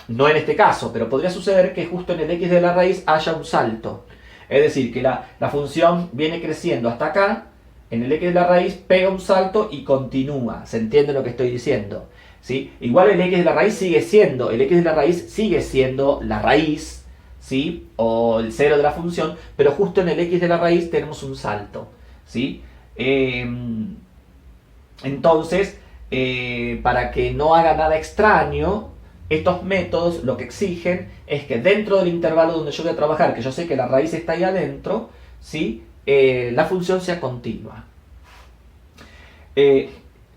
no en este caso, pero podría suceder que justo en el x de la raíz haya un salto. Es decir, que la función viene creciendo hasta acá, en el x de la raíz pega un salto y continúa. ¿Se entiende lo que estoy diciendo? ¿sí? Igual el x de la raíz sigue siendo, el x de la raíz sigue siendo la raíz, ¿sí? O el cero de la función, pero justo en el x de la raíz tenemos un salto, ¿sí? Entonces, para que no haga nada extraño, estos métodos lo que exigen es que dentro del intervalo donde yo voy a trabajar, que yo sé que la raíz está ahí adentro, ¿sí? La función sea continua.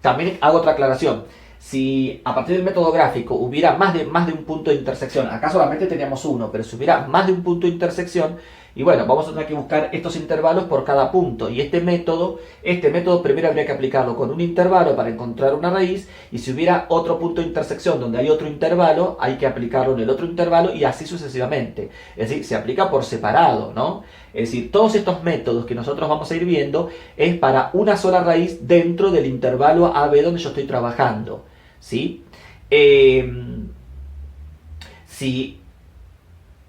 También hago otra aclaración. Si a partir del método gráfico hubiera más de un punto de intersección, acá solamente teníamos uno, pero si hubiera más de un punto de intersección, y bueno, vamos a tener que buscar estos intervalos por cada punto. Y este método primero habría que aplicarlo con un intervalo para encontrar una raíz, y si hubiera otro punto de intersección donde hay otro intervalo, hay que aplicarlo en el otro intervalo y así sucesivamente. Es decir, se aplica por separado, ¿no? Es decir, todos estos métodos que nosotros vamos a ir viendo es para una sola raíz dentro del intervalo AB donde yo estoy trabajando, ¿sí? Si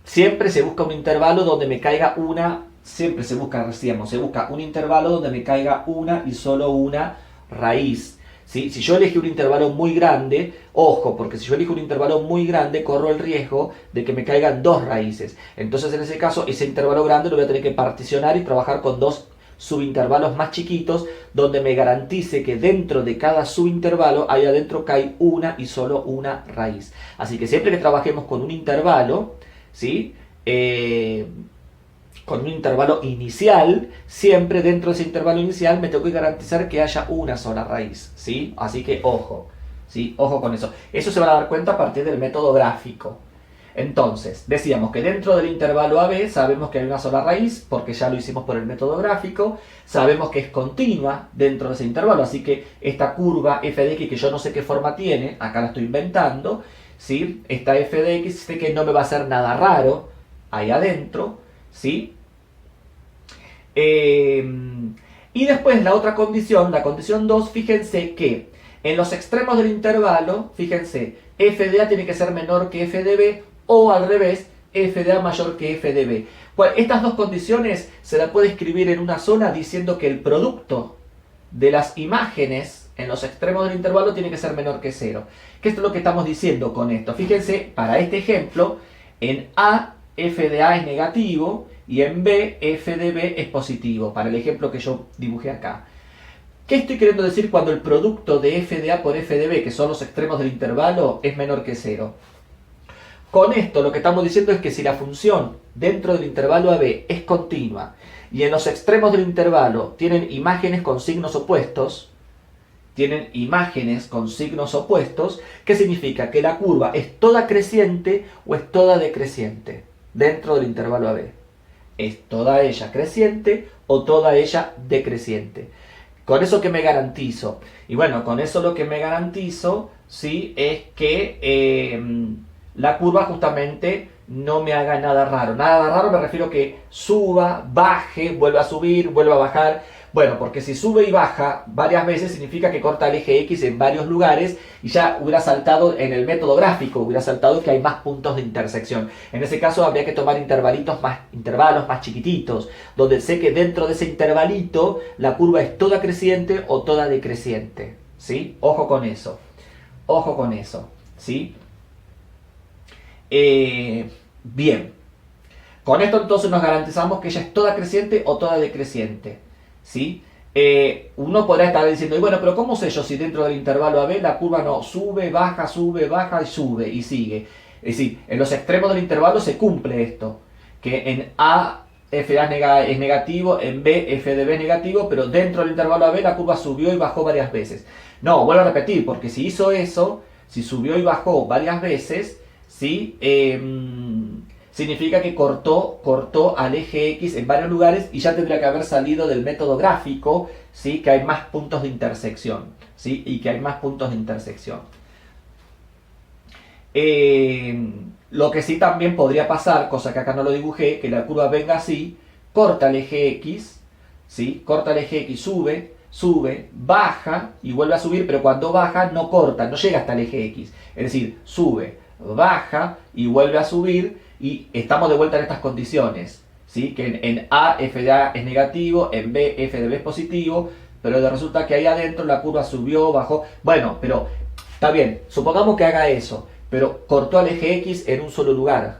siempre se busca un intervalo donde me caiga una, siempre se busca, decíamos, se busca un intervalo donde me caiga una y solo una raíz, ¿sí? Si yo elegí un intervalo muy grande, ojo, porque si yo elijo un intervalo muy grande, corro el riesgo de que me caigan dos raíces. Entonces, en ese caso, ese intervalo grande lo voy a tener que particionar y trabajar con dos subintervalos más chiquitos, donde me garantice que dentro de cada subintervalo, ahí adentro cae una y solo una raíz. Así que siempre que trabajemos con un intervalo, ¿sí? Con un intervalo inicial, siempre dentro de ese intervalo inicial me tengo que garantizar que haya una sola raíz, ¿sí? Así que ojo, ¿sí? Ojo con eso. Eso se van a dar cuenta a partir del método gráfico. Entonces, decíamos que dentro del intervalo AB sabemos que hay una sola raíz, porque ya lo hicimos por el método gráfico. Sabemos que es continua dentro de ese intervalo, así que esta curva f de x, que yo no sé qué forma tiene, acá la estoy inventando, ¿sí? Esta f de x sé que no me va a hacer nada raro ahí adentro, ¿sí? Y después la otra condición, la condición 2, fíjense que en los extremos del intervalo, fíjense, f de a tiene que ser menor que f de b, o al revés, f de a mayor que f de b. Bueno, estas dos condiciones se las puede escribir en una sola diciendo que el producto de las imágenes en los extremos del intervalo tiene que ser menor que 0. ¿Qué es lo que estamos diciendo con esto? Fíjense, para este ejemplo, en A, f de a es negativo, y en B, f de b es positivo, para el ejemplo que yo dibujé acá. ¿Qué estoy queriendo decir cuando el producto de f de a por f de b, que son los extremos del intervalo, es menor que 0? Con esto lo que estamos diciendo es que si la función dentro del intervalo AB es continua y en los extremos del intervalo tienen imágenes con signos opuestos, ¿qué significa? Que la curva es toda creciente o es toda decreciente dentro del intervalo AB. Es toda ella creciente o toda ella decreciente. Con eso que me garantizo. Y bueno, con eso lo que me garantizo, ¿sí? Es que la curva justamente no me haga nada raro. Nada raro me refiero que suba, baje, vuelva a subir, vuelva a bajar. Bueno, porque si sube y baja varias veces significa que corta el eje X en varios lugares y ya hubiera saltado en el método gráfico, hubiera saltado que hay más puntos de intersección. En ese caso habría que tomar intervalos más chiquititos, donde sé que dentro de ese intervalito la curva es toda creciente o toda decreciente, ¿sí? Ojo con eso, ¿sí? Bien, con esto entonces nos garantizamos que ella es toda creciente o toda decreciente, ¿sí? Uno podrá estar diciendo, y bueno, pero ¿cómo sé yo si dentro del intervalo AB la curva no sube, baja y sube y sigue? Es decir, en los extremos del intervalo se cumple esto, que en A f de A es negativo, en B f de b es negativo, pero dentro del intervalo AB la curva subió y bajó varias veces. No, vuelvo a repetir, porque si hizo eso, si subió y bajó varias veces, ¿sí? Significa que cortó al eje X en varios lugares y ya tendría que haber salido del método gráfico, ¿sí? Que hay más puntos de intersección, ¿sí? Lo que sí también podría pasar, cosa que acá no lo dibujé, que la curva venga así, corta el eje X, ¿sí? Sube, baja y vuelve a subir, pero cuando baja no corta, no llega hasta el eje X. Es decir, sube, baja y vuelve a subir y estamos de vuelta en estas condiciones, ¿sí? Que en A f de a es negativo, en B f de b es positivo, pero resulta que ahí adentro la curva subió, bajó. Bueno, pero Está bien, supongamos que haga eso, pero cortó al eje X en un solo lugar.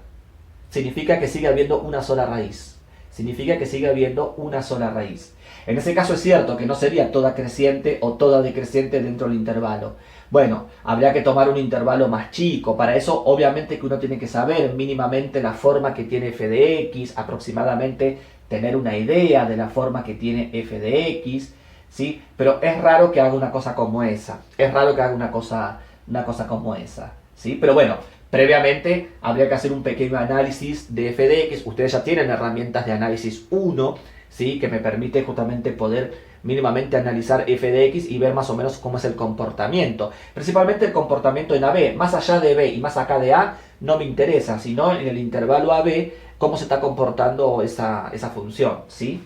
Significa que sigue habiendo una sola raíz. Significa que sigue habiendo una sola raíz. En ese caso es cierto que no sería toda creciente o toda decreciente dentro del intervalo. Bueno, habría que tomar un intervalo más chico. Para eso, obviamente que uno tiene que saber mínimamente la forma que tiene f de x, aproximadamente tener una idea de la forma que tiene f de x, ¿sí? Pero es raro que haga una cosa como esa. Es raro que haga una cosa como esa, ¿sí? Pero bueno, previamente habría que hacer un pequeño análisis de f de x. Ustedes ya tienen herramientas de análisis 1, ¿sí? Que me permite justamente poder mínimamente analizar f de x y ver más o menos cómo es el comportamiento. Principalmente el comportamiento en AB. Más allá de B y más acá de A no me interesa, sino en el intervalo AB cómo se está comportando esa función, ¿sí?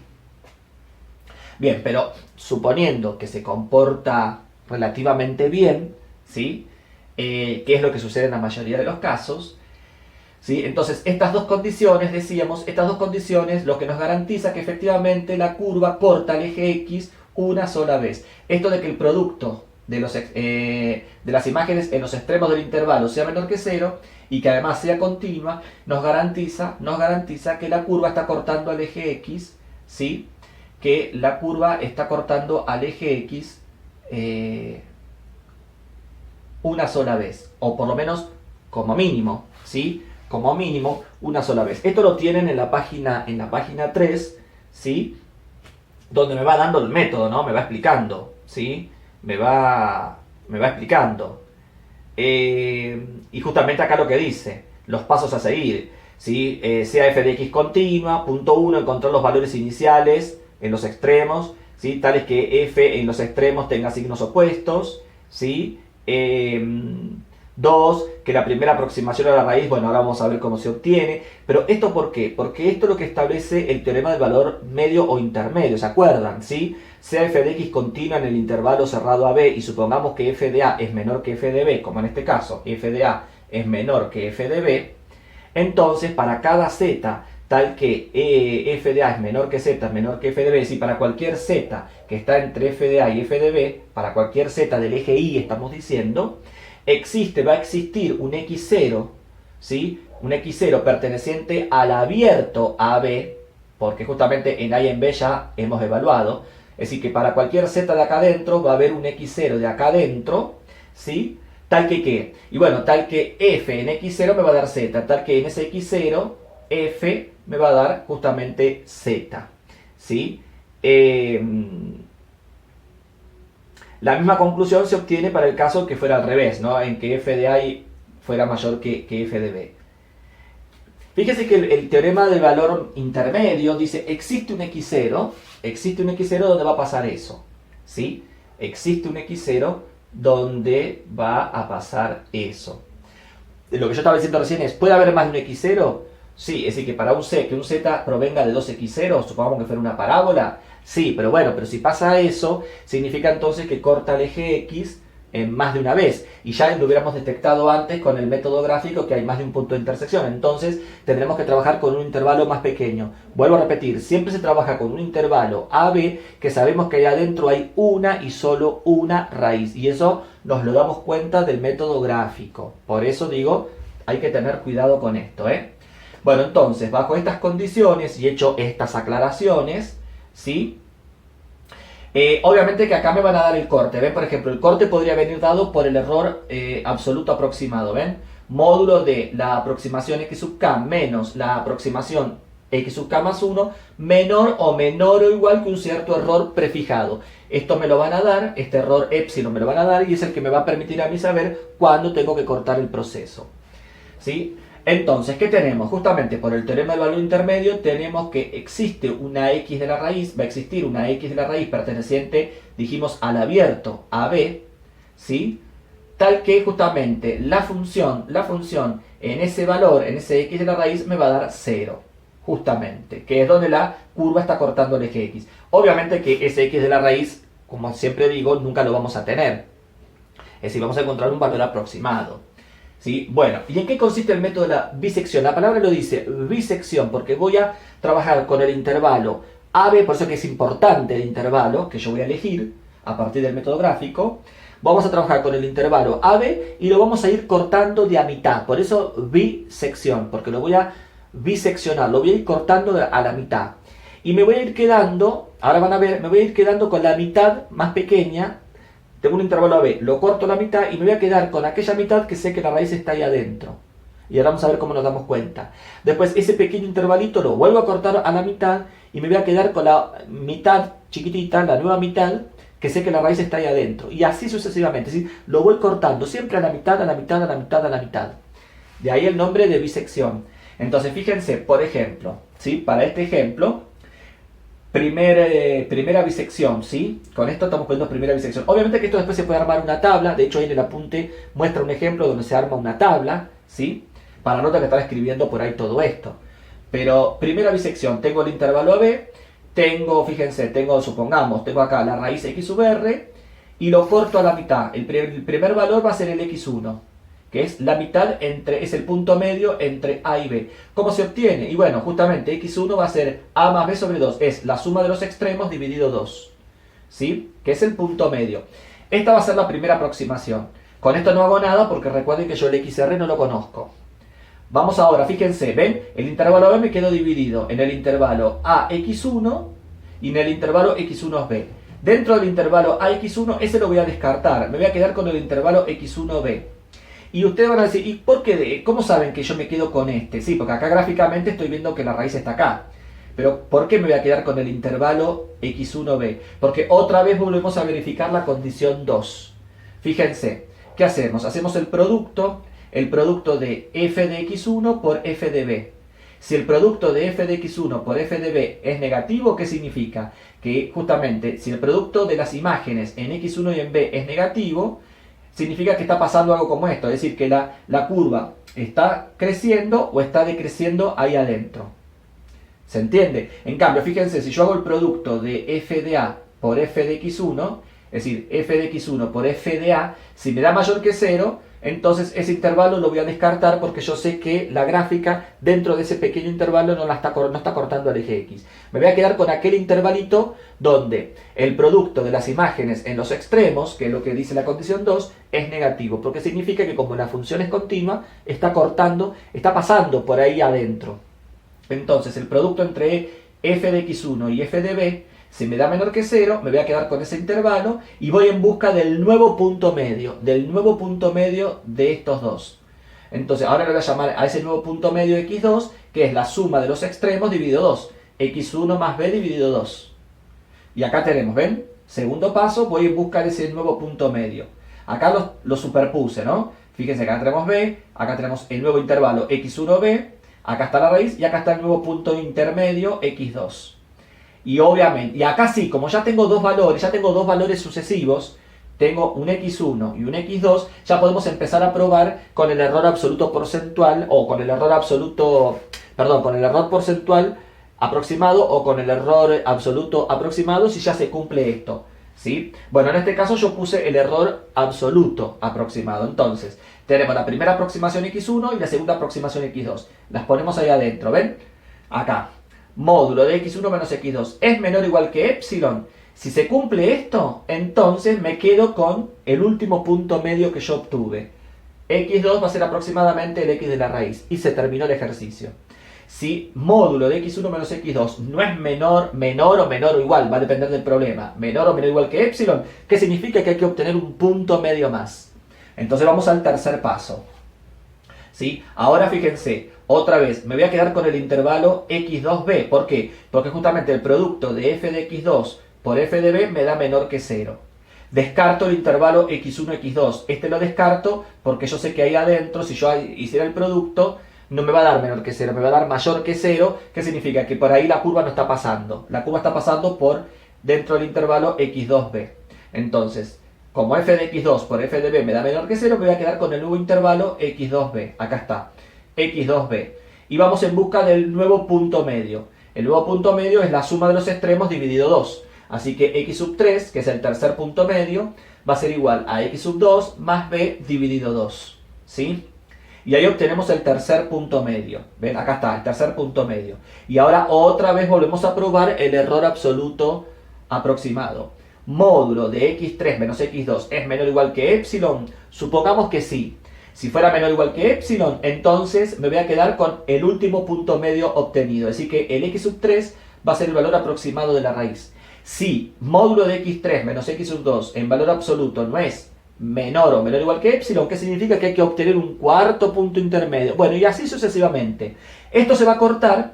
Bien, pero suponiendo que se comporta relativamente bien, ¿sí? ¿Qué es lo que sucede en la mayoría de los casos? ¿Sí? Entonces, estas dos condiciones, decíamos, estas dos condiciones lo que nos garantiza que efectivamente la curva corta el eje X una sola vez. Esto de que el producto de las imágenes en los extremos del intervalo sea menor que 0 y que además sea continua, nos garantiza que la curva está cortando al eje X, ¿sí? Que la curva está cortando al eje X una sola vez, o por lo menos como mínimo, ¿sí? Como mínimo una sola vez. Esto lo tienen en la página 3, ¿sí? Donde me va dando el método, ¿no? Me va explicando, ¿sí? Me va explicando. Y justamente acá lo que dice, los pasos a seguir, ¿sí? Sea f de x continua, punto 1, encontrar los valores iniciales en los extremos, ¿sí? Tales que f en los extremos tenga signos opuestos, ¿sí? 2, que la primera aproximación a la raíz, bueno, ahora vamos a ver cómo se obtiene. Pero ¿esto por qué? Porque esto es lo que establece el teorema del valor medio o intermedio, ¿se acuerdan? ¿Sí? Sea f de x continua en el intervalo cerrado a b y supongamos que f de a es menor que f de b, como en este caso, f de a es menor que f de b, entonces para cada z tal que f de a es menor que z, es menor que f de b, es decir, para cualquier z que está entre f de a y f de b, para cualquier z del eje y estamos diciendo, va a existir un x0, ¿sí? Un x0 perteneciente al abierto AB, porque justamente en A y en B ya hemos evaluado, es decir, que para cualquier z de acá adentro va a haber un x0 de acá adentro, ¿sí? Tal que ¿qué? Y bueno, tal que f en x0 me va a dar z, tal que en ese x0 f me va a dar justamente z, ¿sí? La misma conclusión se obtiene para el caso que fuera al revés, ¿no? En que f de a fuera mayor que f de b. Fíjese que el teorema del valor intermedio dice, existe un x0 donde va a pasar eso, ¿sí? Existe un x0 donde va a pasar eso. Lo que yo estaba diciendo recién es, ¿puede haber más de un x0? Sí, es decir, que para que un z provenga de dos x0, supongamos que fuera una parábola, sí, pero bueno, pero si pasa eso, significa entonces que corta el eje X en más de una vez. Y ya lo hubiéramos detectado antes con el método gráfico que hay más de un punto de intersección. Entonces tendremos que trabajar con un intervalo más pequeño. Vuelvo a repetir, siempre se trabaja con un intervalo AB que sabemos que ahí adentro hay una y solo una raíz. Y eso nos lo damos cuenta del método gráfico. Por eso digo, hay que tener cuidado con esto, ¿eh? Bueno, entonces, bajo estas condiciones y hecho estas aclaraciones, ¿sí? Obviamente que acá me van a dar el corte, ¿ven? Por ejemplo, el corte podría venir dado por el error absoluto aproximado, ¿ven? Módulo de la aproximación x sub k menos la aproximación x sub k más 1 menor o igual que un cierto error prefijado. Esto me lo van a dar, este error epsilon me lo van a dar y es el que me va a permitir a mí saber cuándo tengo que cortar el proceso, ¿sí? Entonces, ¿qué tenemos? Justamente por el teorema del valor intermedio tenemos que existe una x de la raíz, va a existir una x de la raíz perteneciente, dijimos, al abierto AB, ¿sí? Tal que justamente la función en ese valor, en ese x de la raíz, me va a dar 0, justamente, que es donde la curva está cortando el eje x. Obviamente que ese x de la raíz, como siempre digo, nunca lo vamos a tener. Es decir, vamos a encontrar un valor aproximado. ¿Sí? Bueno, ¿y en qué consiste el método de la bisección? La palabra lo dice, bisección, porque voy a trabajar con el intervalo AB, por eso que es importante el intervalo que yo voy a elegir. a partir del método gráfico, vamos a trabajar con el intervalo AB y lo vamos a ir cortando de a mitad. Por eso bisección, porque lo voy a biseccionar, lo voy a ir cortando a la mitad. Y me voy a ir quedando, ahora van a ver, me voy a ir quedando con la mitad más pequeña. Tengo un intervalo AB, lo corto a la mitad y me voy a quedar con aquella mitad que sé que la raíz está ahí adentro. Y ahora vamos a ver cómo nos damos cuenta. Después ese pequeño intervalito lo vuelvo a cortar a la mitad y me voy a quedar con la mitad chiquitita, la nueva mitad, que sé que la raíz está ahí adentro. Y así sucesivamente, ¿sí? Lo voy cortando siempre a la mitad, a la mitad, a la mitad, a la mitad. De ahí el nombre de bisección. Entonces fíjense, por ejemplo, ¿sí? Para este ejemplo, primera bisección, ¿sí? Con esto estamos poniendo primera bisección. Obviamente que esto después se puede armar una tabla. De hecho ahí en el apunte muestra un ejemplo donde se arma una tabla, ¿sí? Para no tener que estar escribiendo por ahí todo esto. Pero primera bisección, tengo el intervalo AB, fíjense, supongamos, tengo acá la raíz x sub r y lo corto a la mitad. El primer valor va a ser el x1, que es la mitad es el punto medio entre A y B. ¿Cómo se obtiene? Y bueno, justamente x1 va a ser A más B sobre 2, es la suma de los extremos dividido 2, ¿sí? Que es el punto medio. Esta va a ser la primera aproximación. Con esto no hago nada porque recuerden que yo el xr no lo conozco. Vamos ahora, fíjense, ¿ven? El intervalo B me quedó dividido en el intervalo AX1 y en el intervalo X1B. Dentro del intervalo AX1, ese lo voy a descartar. Me voy a quedar con el intervalo X1B. Y ustedes van a decir, ¿y por qué? ¿Cómo saben que yo me quedo con este? Sí, porque acá gráficamente estoy viendo que la raíz está acá. Pero ¿por qué me voy a quedar con el intervalo X1B? Porque otra vez volvemos a verificar la condición 2. Fíjense, ¿qué hacemos? Hacemos el producto de f de x1 por f de b. Si el producto de f de x1 por f de b es negativo, ¿qué significa? Que justamente si el producto de las imágenes en x1 y en b es negativo, significa que está pasando algo como esto, es decir, que la curva está creciendo o está decreciendo ahí adentro. ¿Se entiende? En cambio, fíjense, si yo hago el producto de f de a por f de x1, es decir, f de x1 por f de a, si me da mayor que 0, entonces ese intervalo lo voy a descartar porque yo sé que la gráfica dentro de ese pequeño intervalo no está cortando al eje X. Me voy a quedar con aquel intervalito donde el producto de las imágenes en los extremos, que es lo que dice la condición 2, es negativo, porque significa que como la función es continua, está pasando por ahí adentro. Entonces el producto entre f de x1 y f de b, si me da menor que 0, me voy a quedar con ese intervalo y voy en busca del nuevo punto medio de estos dos. Entonces ahora le voy a llamar a ese nuevo punto medio x2, que es la suma de los extremos dividido 2. x1 más b dividido 2. Y acá tenemos, ¿ven? Segundo paso, voy en busca de ese nuevo punto medio. Acá lo superpuse, ¿no? Fíjense, acá tenemos b, acá tenemos el nuevo intervalo x1b, acá está la raíz y acá está el nuevo punto intermedio x2. Y obviamente, y acá sí, como ya tengo dos valores sucesivos, tengo un x1 y un x2, ya podemos empezar a probar con el error absoluto porcentual, o con el error porcentual aproximado, o con el error absoluto aproximado, si ya se cumple esto, ¿sí? Bueno, en este caso yo puse el error absoluto aproximado. Entonces, tenemos la primera aproximación x1 y la segunda aproximación x2. Las ponemos ahí adentro, ¿ven? Acá. Módulo de x1 menos x2 es menor o igual que epsilon. Si se cumple esto, entonces me quedo con el último punto medio que yo obtuve. x2 va a ser aproximadamente el x de la raíz. Y se terminó el ejercicio. Si módulo de x1 menos x2 no es menor o igual, va a depender del problema, menor o menor o igual que epsilon, ¿qué significa? Que hay que obtener un punto medio más. Entonces vamos al tercer paso. ¿Sí? Ahora fíjense, otra vez, me voy a quedar con el intervalo x2b. ¿Por qué? Porque justamente el producto de f de x2 por f de b me da menor que 0. Descarto el intervalo x1, x2. Este lo descarto porque yo sé que ahí adentro, si yo hiciera el producto, no me va a dar menor que 0, me va a dar mayor que 0. ¿Qué significa? Que por ahí la curva no está pasando. La curva está pasando por dentro del intervalo x2b. Entonces, como f de x2 por f de b me da menor que 0, me voy a quedar con el nuevo intervalo x2b. Acá está, x2b. Y vamos en busca del nuevo punto medio. El nuevo punto medio es la suma de los extremos dividido 2. Así que x sub 3, que es el tercer punto medio, va a ser igual a x sub 2 más b dividido 2. ¿Sí? Y ahí obtenemos el tercer punto medio. ¿Ven? Acá está, el tercer punto medio. Y ahora otra vez volvemos a probar el error absoluto aproximado. módulo de x3 menos x2 es menor o igual que epsilon, supongamos que sí. Si fuera menor o igual que epsilon, entonces me voy a quedar con el último punto medio obtenido. Así que el x sub 3 va a ser el valor aproximado de la raíz. Si módulo de x3 menos x sub 2 en valor absoluto no es menor o menor o igual que epsilon, ¿qué significa? Que hay que obtener un cuarto punto intermedio. Bueno, y así sucesivamente. Esto se va a cortar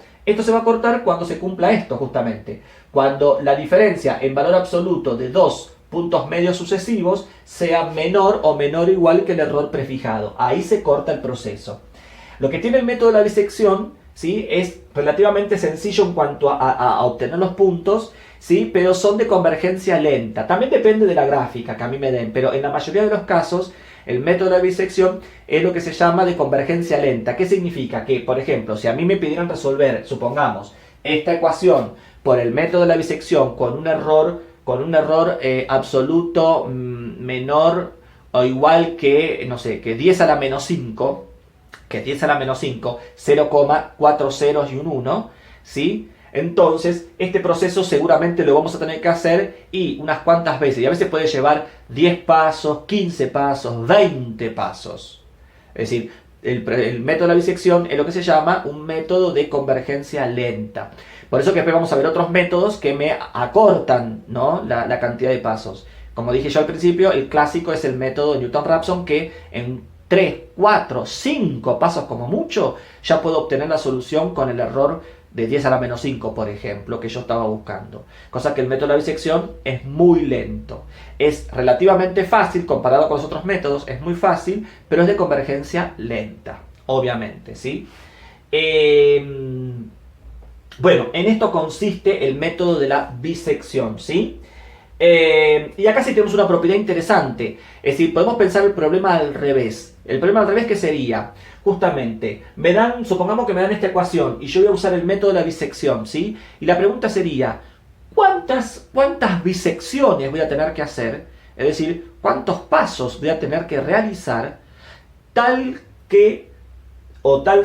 cuando se cumpla esto justamente. Cuando la diferencia en valor absoluto de dos puntos medios sucesivos sea menor o igual que el error prefijado. Ahí se corta el proceso. Lo que tiene el método de la bisección, ¿sí?, es relativamente sencillo en cuanto a obtener los puntos, ¿sí?, pero son de convergencia lenta. También depende de la gráfica que a mí me den, pero en la mayoría de los casos el método de la bisección es lo que se llama de convergencia lenta. ¿Qué significa? Que, por ejemplo, si a mí me pidieran resolver, supongamos, esta ecuación por el método de la bisección con un error absoluto menor o igual que, no sé, que 10 a la menos 5, 0,4 ceros y un 1, ¿sí? Entonces, este proceso seguramente lo vamos a tener que hacer y unas cuantas veces. Y a veces puede llevar 10 pasos, 15 pasos, 20 pasos. Es decir, el método de la bisección es lo que se llama un método de convergencia lenta. Por eso que después vamos a ver otros métodos que me acortan, ¿no?, la cantidad de pasos. Como dije yo al principio, el clásico es el método de Newton-Raphson, que en 3, 4, 5 pasos como mucho, ya puedo obtener la solución con el error de 10 a la menos 5, por ejemplo, que yo estaba buscando. Cosa que el método de la bisección es muy lento. Es relativamente fácil comparado con los otros métodos, es muy fácil, pero es de convergencia lenta, obviamente, ¿sí? Bueno, en esto consiste el método de la bisección, ¿sí? Y acá sí tenemos una propiedad interesante. Es decir, podemos pensar el problema al revés. El problema al revés, ¿qué sería? Justamente, supongamos que me dan esta ecuación y yo voy a usar el método de la bisección, ¿sí? Y la pregunta sería, ¿cuántas bisecciones voy a tener que hacer? Es decir, ¿cuántos pasos voy a tener que realizar tal que obtener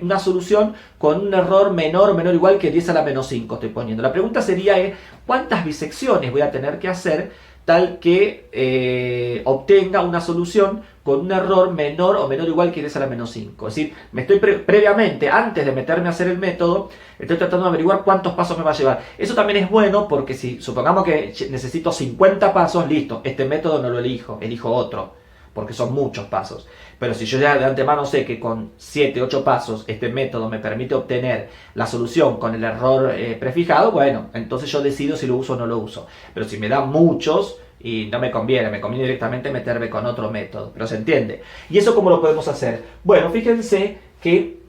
una solución con un error menor o igual que 10 a la menos 5 estoy poniendo? La pregunta sería, ¿cuántas bisecciones voy a tener que hacer tal que obtenga una solución con un error menor o igual que 10 a la menos 5? Es decir, me estoy previamente, antes de meterme a hacer el método, estoy tratando de averiguar cuántos pasos me va a llevar. Eso también es bueno porque si supongamos que necesito 50 pasos, listo, este método no lo elijo otro, porque son muchos pasos. Pero si yo ya de antemano sé que con 7, 8 pasos este método me permite obtener la solución con el error prefijado, bueno, entonces yo decido si lo uso o no lo uso. Pero si me dan muchos y no me conviene directamente meterme con otro método. Pero se entiende. ¿Y eso cómo lo podemos hacer? Bueno, fíjense que,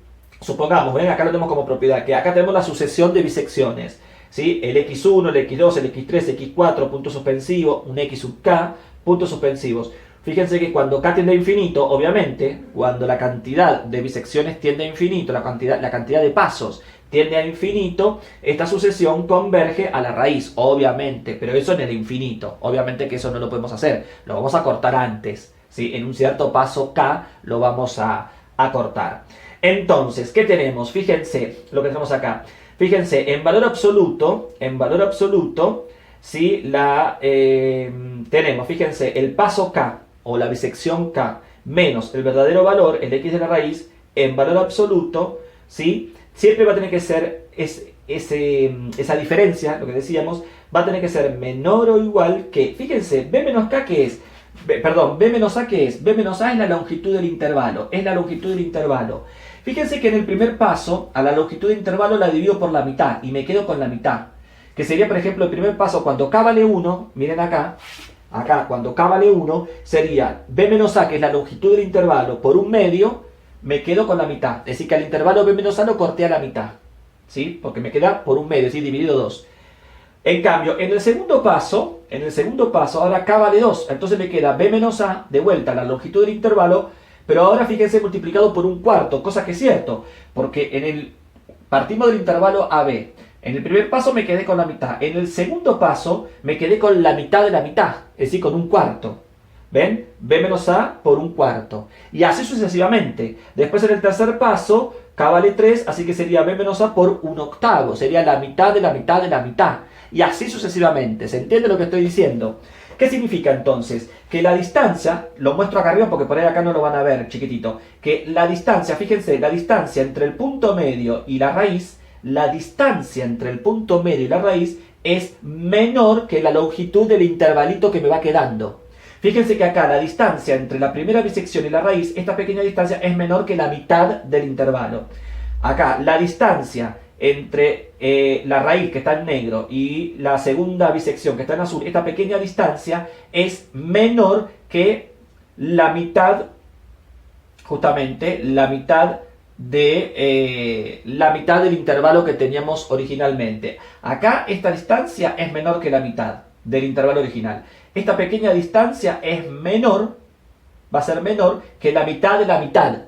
supongamos, ven, acá lo tenemos como propiedad, que acá tenemos la sucesión de bisecciones, ¿sí? El x1, el x2, el x3, x4, punto suspensivo, un x sub k, puntos suspensivos. Fíjense que cuando k tiende a infinito, obviamente, cuando la cantidad de bisecciones tiende a infinito, la cantidad de pasos tiende a infinito, esta sucesión converge a la raíz, obviamente, pero eso en el infinito. Obviamente que eso no lo podemos hacer, lo vamos a cortar antes, ¿sí? En un cierto paso k lo vamos a cortar. Entonces, ¿qué tenemos? Fíjense lo que tenemos acá. Fíjense, en valor absoluto, ¿sí? Tenemos, fíjense, el paso k, o la bisección k, menos el verdadero valor, el x de la raíz, en valor absoluto, ¿sí? Siempre va a tener que ser esa diferencia, lo que decíamos, va a tener que ser menor o igual que, fíjense, b menos k, ¿qué es? B menos a, ¿qué es? B menos a es la longitud del intervalo, Fíjense que en el primer paso, a la longitud de intervalo la divido por la mitad, y me quedo con la mitad. Que sería, por ejemplo, el primer paso cuando k vale 1, miren acá, cuando k vale 1, sería b menos a, que es la longitud del intervalo, por un medio, me quedo con la mitad. Es decir, que al intervalo b menos a lo corté a la mitad, ¿sí? Porque me queda por un medio, es decir, dividido 2. En cambio, en el segundo paso, ahora k vale 2, entonces me queda b menos a, de vuelta, la longitud del intervalo, pero ahora fíjense multiplicado por un cuarto, cosa que es cierto, porque partimos del intervalo AB. En el primer paso me quedé con la mitad. En el segundo paso me quedé con la mitad de la mitad, es decir, con un cuarto. ¿Ven? B menos A por un cuarto. Y así sucesivamente. Después en el tercer paso, K vale 3, así que sería B menos A por un octavo. Sería la mitad de la mitad de la mitad. y así sucesivamente. ¿Se entiende lo que estoy diciendo? ¿Qué significa entonces? Que la distancia, lo muestro acá arriba porque por ahí acá no lo van a ver chiquitito, que la distancia, fíjense, la distancia entre el punto medio y la raíz, la distancia entre el punto medio y la raíz es menor que la longitud del intervalito que me va quedando. Fíjense que acá la distancia entre la primera bisección y la raíz, esta pequeña distancia es menor que la mitad del intervalo. Acá la distancia entre la raíz que está en negro y la segunda bisección que está en azul, esta pequeña distancia es menor que la mitad, justamente la mitad del intervalo que teníamos originalmente. Acá esta distancia es menor que la mitad del intervalo original. Esta pequeña distancia es menor, va a ser menor que la mitad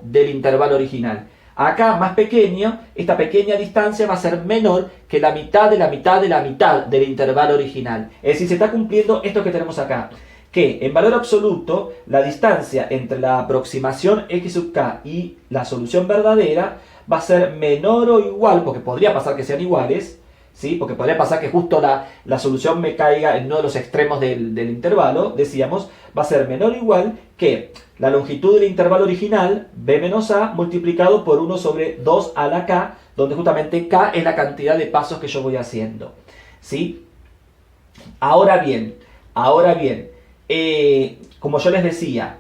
del intervalo original. Acá, más pequeño, esta pequeña distancia va a ser menor que la mitad del intervalo original. Es decir, se está cumpliendo esto que tenemos acá. Que en valor absoluto, la distancia entre la aproximación x sub k y la solución verdadera va a ser menor o igual, porque podría pasar que sean iguales, ¿sí? Porque podría pasar que justo la solución me caiga en uno de los extremos del intervalo, decíamos, va a ser menor o igual que la longitud del intervalo original, b menos a, multiplicado por 1 sobre 2 a la k, donde justamente k es la cantidad de pasos que yo voy haciendo, ¿sí? Ahora bien, como yo les decía,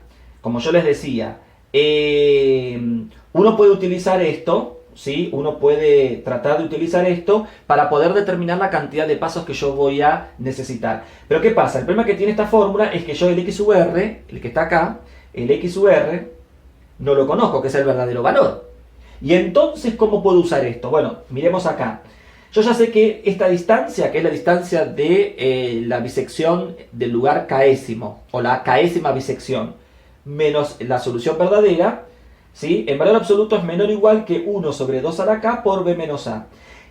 uno puede utilizar esto, ¿sí? Uno puede tratar de utilizar esto para poder determinar la cantidad de pasos que yo voy a necesitar. Pero ¿qué pasa? El problema que tiene esta fórmula es que yo el x sub r, el que está acá, el x sub r, no lo conozco, que es el verdadero valor. Y entonces, ¿cómo puedo usar esto? Bueno, miremos acá. Yo ya sé que esta distancia, que es la distancia de la bisección del lugar késimo, o la késima bisección, menos la solución verdadera, ¿sí? En valor absoluto es menor o igual que 1 sobre 2 a la k por b menos a.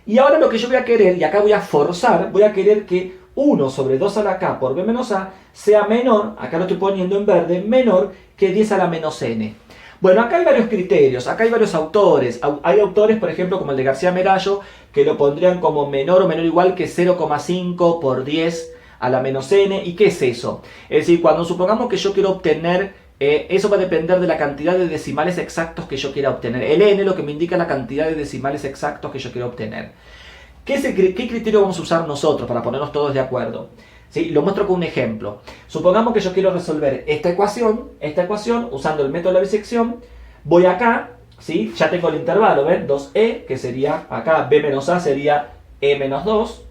Y ahora lo que yo voy a querer, y acá voy a forzar, voy a querer que 1 sobre 2 a la k por b menos a sea menor, acá lo estoy poniendo en verde, menor que 10 a la menos n. Bueno, acá hay varios criterios, acá hay varios autores. Hay autores, por ejemplo, como el de García Merallo, que lo pondrían como menor o menor o igual que 0,5 por 10 a la menos n. ¿Y qué es eso? Es decir, cuando supongamos que yo quiero obtener, eso va a depender de la cantidad de decimales exactos que yo quiera obtener. El n lo que me indica la cantidad de decimales exactos que yo quiero obtener. ¿Qué criterio vamos a usar nosotros para ponernos todos de acuerdo? ¿Sí? Lo muestro con un ejemplo. Supongamos que yo quiero resolver esta ecuación usando el método de la bisección. Voy acá, ¿sí? Ya tengo el intervalo, ¿ven? 2e, que sería acá, b menos a sería e menos 2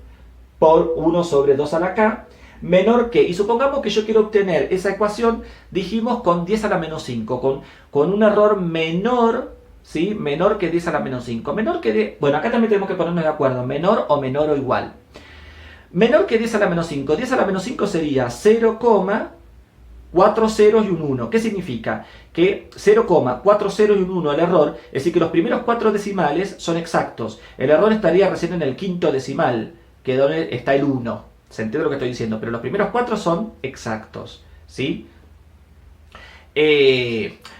por 1 sobre 2 a la k, menor que, y supongamos que yo quiero obtener esa ecuación, dijimos con 10 a la menos 5, con un error menor, ¿sí? Menor que 10 a la menos 5. Bueno, acá también tenemos que ponernos de acuerdo, menor o igual. Menor que 10 a la menos 5. 10 a la menos 5 sería 0,4 ceros y un 1. ¿Qué significa? Que 0,4 ceros y un 1 el error, es decir, que los primeros 4 decimales son exactos. El error estaría recién en el quinto decimal, que es donde está el 1. ¿Se entiende lo que estoy diciendo? Pero los primeros 4 son exactos, ¿sí?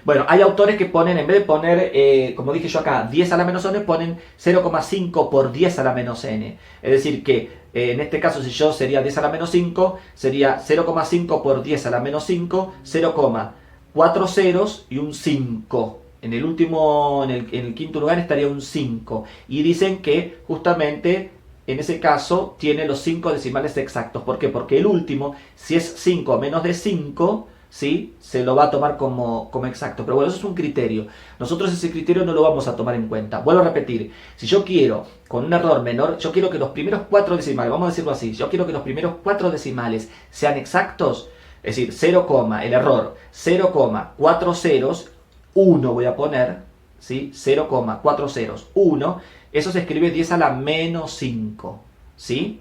Bueno, hay autores que ponen, en vez de poner, como dije yo acá, 10 a la menos n, ponen 0,5 por 10 a la menos n. Es decir que, en este caso, si yo sería 10 a la menos 5, sería 0,5 por 10 a la menos 5, 0,4 ceros y un 5. En el quinto lugar estaría un 5. Y dicen que justamente en ese caso tiene los 5 decimales exactos. ¿Por qué? Porque el último, si es 5 menos de 5, ¿sí? Se lo va a tomar como exacto. Pero bueno, eso es un criterio. Nosotros ese criterio no lo vamos a tomar en cuenta. Vuelvo a repetir. Si yo quiero, con un error menor, yo quiero que los primeros 4 decimales, vamos a decirlo así, yo quiero que los primeros 4 decimales sean exactos, es decir, 0, el error, 0,4 ceros, 1 voy a poner, ¿sí? 0,4 ceros, 1, eso se escribe 10 a la menos 5, ¿sí?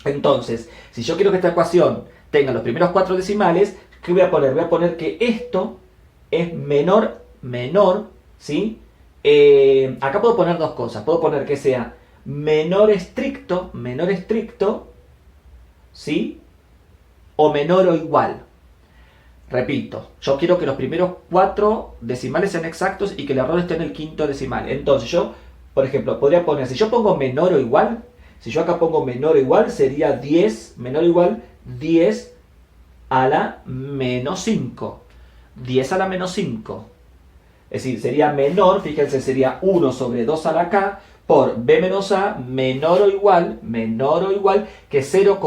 Entonces, si yo quiero que esta ecuación tenga los primeros 4 decimales, ¿qué voy a poner? Voy a poner que esto es menor, ¿sí? Acá puedo poner dos cosas. Puedo poner que sea menor estricto, ¿sí? O menor o igual. Repito, yo quiero que los primeros 4 decimales sean exactos y que el error esté en el quinto decimal. Entonces yo, por ejemplo, podría poner, si yo pongo menor o igual, Si yo acá pongo menor o igual, sería 10, menor o igual, 10 a la menos 5. 10 a la menos 5. Es decir, sería menor, fíjense, sería 1 sobre 2 a la k por b menos a menor o igual que 0,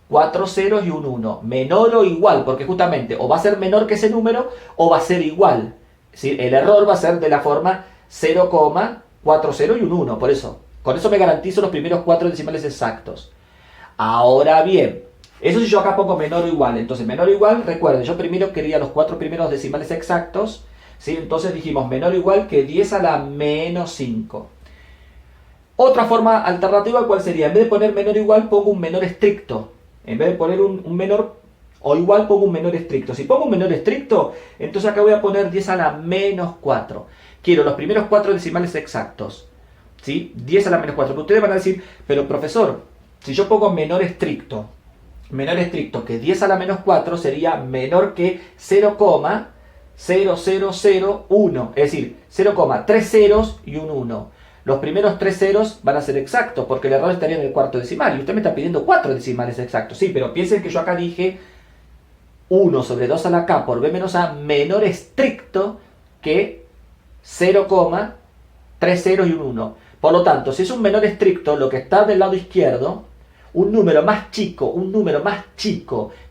4 ceros y un 1. Menor o igual, porque justamente o va a ser menor que ese número o va a ser igual. Es decir, el error va a ser de la forma 0, 4 ceros y un 1. Por eso, con eso me garantizo los primeros 4 decimales exactos. Ahora bien, eso si yo acá pongo menor o igual. Entonces, menor o igual, recuerden, yo primero quería los 4 primeros decimales exactos. ¿Sí? Entonces dijimos menor o igual que 10 a la menos 5. Otra forma alternativa, ¿cuál sería? En vez de poner menor o igual, pongo un menor estricto. En vez de poner un menor o igual, pongo un menor estricto. Si pongo un menor estricto, entonces acá voy a poner 10 a la menos 4. Quiero los primeros 4 decimales exactos. ¿Sí? 10 a la menos 4. Pero ustedes van a decir, pero profesor, si yo pongo menor estricto que 10 a la menos 4 sería menor que 0,0001. Es decir, 0,3 ceros y un 1. Los primeros 3 ceros van a ser exactos, porque el error estaría en el cuarto decimal. Y usted me está pidiendo 4 decimales exactos. Sí, pero piensen que yo acá dije 1 sobre 2 a la k por b menos a menor estricto que 0,3 ceros y un 1. Por lo tanto, si es un menor estricto, lo que está del lado izquierdo, un número más chico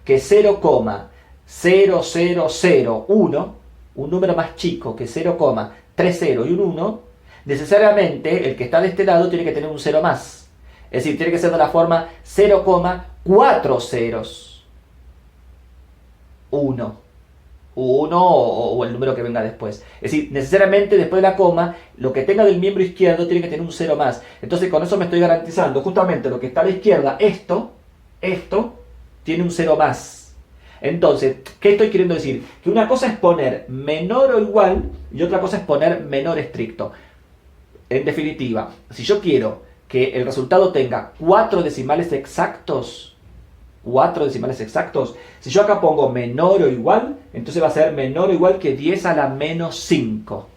que 0,0001, un número más chico que 0,30 y un 1, necesariamente el que está de este lado tiene que tener un 0 más. Es decir, tiene que ser de la forma 0,4 ceros. 1 o el número que venga después. Es decir, necesariamente después de la coma, lo que tenga del miembro izquierdo tiene que tener un 0 más. Entonces con eso me estoy garantizando justamente lo que está a la izquierda, esto tiene un 0 más. Entonces, ¿qué estoy queriendo decir? Que una cosa es poner menor o igual y otra cosa es poner menor estricto. En definitiva, si yo quiero que el resultado tenga 4 decimales exactos, si yo acá pongo menor o igual, entonces va a ser menor o igual que 10 a la menos 5.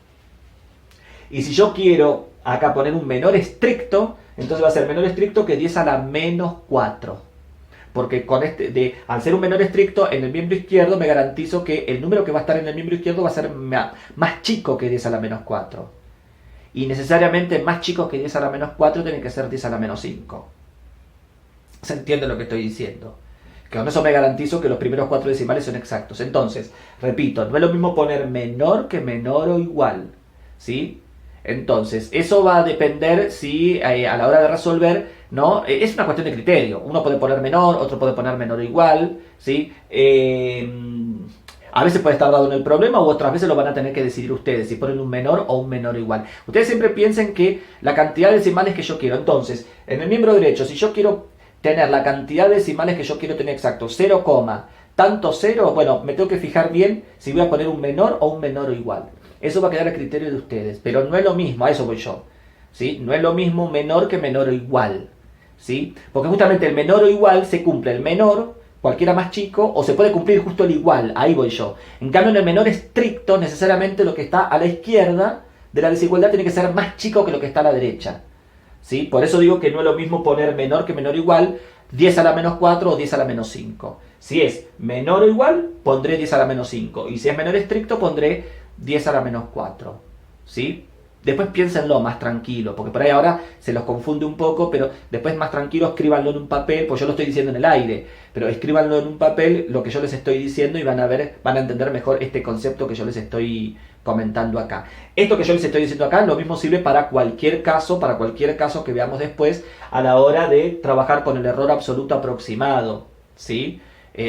Y si yo quiero acá poner un menor estricto, entonces va a ser menor estricto que 10 a la menos 4. Porque con al ser un menor estricto en el miembro izquierdo me garantizo que el número que va a estar en el miembro izquierdo va a ser más chico que 10 a la menos 4. Y necesariamente más chicos que 10 a la menos 4 tienen que ser 10 a la menos 5. ¿Se entiende lo que estoy diciendo? Que con eso me garantizo que los primeros 4 decimales son exactos. Entonces, repito, no es lo mismo poner menor que menor o igual. ¿Sí? Entonces, eso va a depender si a la hora de resolver, ¿no? Es una cuestión de criterio. Uno puede poner menor, otro puede poner menor o igual. ¿Sí? A veces puede estar dado en el problema, u otras veces lo van a tener que decidir ustedes, si ponen un menor o un menor igual. Ustedes siempre piensen que la cantidad de decimales que yo quiero. Entonces, en el miembro derecho, si yo quiero tener la cantidad de decimales que yo quiero tener exacto, 0, tanto 0, bueno, me tengo que fijar bien si voy a poner un menor o un menor o igual. Eso va a quedar a criterio de ustedes, pero no es lo mismo, a eso voy yo. ¿Sí? No es lo mismo menor que menor o igual. ¿Sí? Porque justamente el menor o igual se cumple el menor, cualquiera más chico, o se puede cumplir justo el igual, ahí voy yo. En cambio, en el menor estricto, necesariamente lo que está a la izquierda de la desigualdad tiene que ser más chico que lo que está a la derecha. ¿Sí? Por eso digo que no es lo mismo poner menor que menor o igual, 10 a la menos 4 o 10 a la menos 5. Si es menor o igual, pondré 10 a la menos 5. Y si es menor estricto, pondré 10 a la menos 4. ¿Sí? Después piénsenlo más tranquilo, porque por ahí ahora se los confunde un poco, pero después más tranquilo escríbanlo en un papel, pues yo lo estoy diciendo en el aire, pero escríbanlo en un papel lo que yo les estoy diciendo y van a entender mejor este concepto que yo les estoy comentando acá. Esto que yo les estoy diciendo acá, lo mismo sirve para cualquier caso que veamos después a la hora de trabajar con el error absoluto aproximado, ¿sí?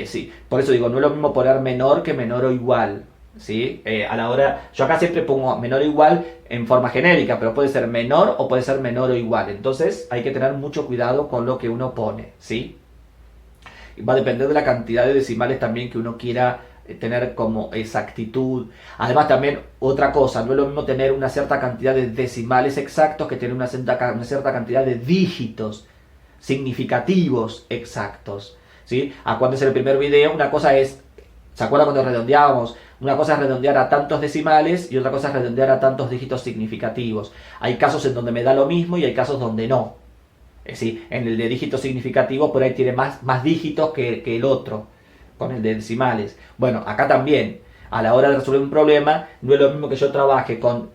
Sí. Por eso digo, no es lo mismo poner menor que menor o igual. ¿Sí? A la hora, yo acá siempre pongo menor o igual en forma genérica, pero puede ser menor o puede ser menor o igual. Entonces hay que tener mucho cuidado con lo que uno pone, ¿sí? Va a depender de la cantidad de decimales también que uno quiera tener como exactitud. Además también otra cosa, no es lo mismo tener una cierta cantidad de decimales exactos que tener una cierta cantidad de dígitos significativos exactos, ¿sí? Acuérdense del primer video, una cosa es, ¿se acuerdan cuando redondeábamos? Una cosa es redondear a tantos decimales y otra cosa es redondear a tantos dígitos significativos. Hay casos en donde me da lo mismo y hay casos donde no. Sí, en el de dígitos significativos por ahí tiene más dígitos que el otro, con el de decimales. Bueno, acá también, a la hora de resolver un problema, no es lo mismo que yo trabaje con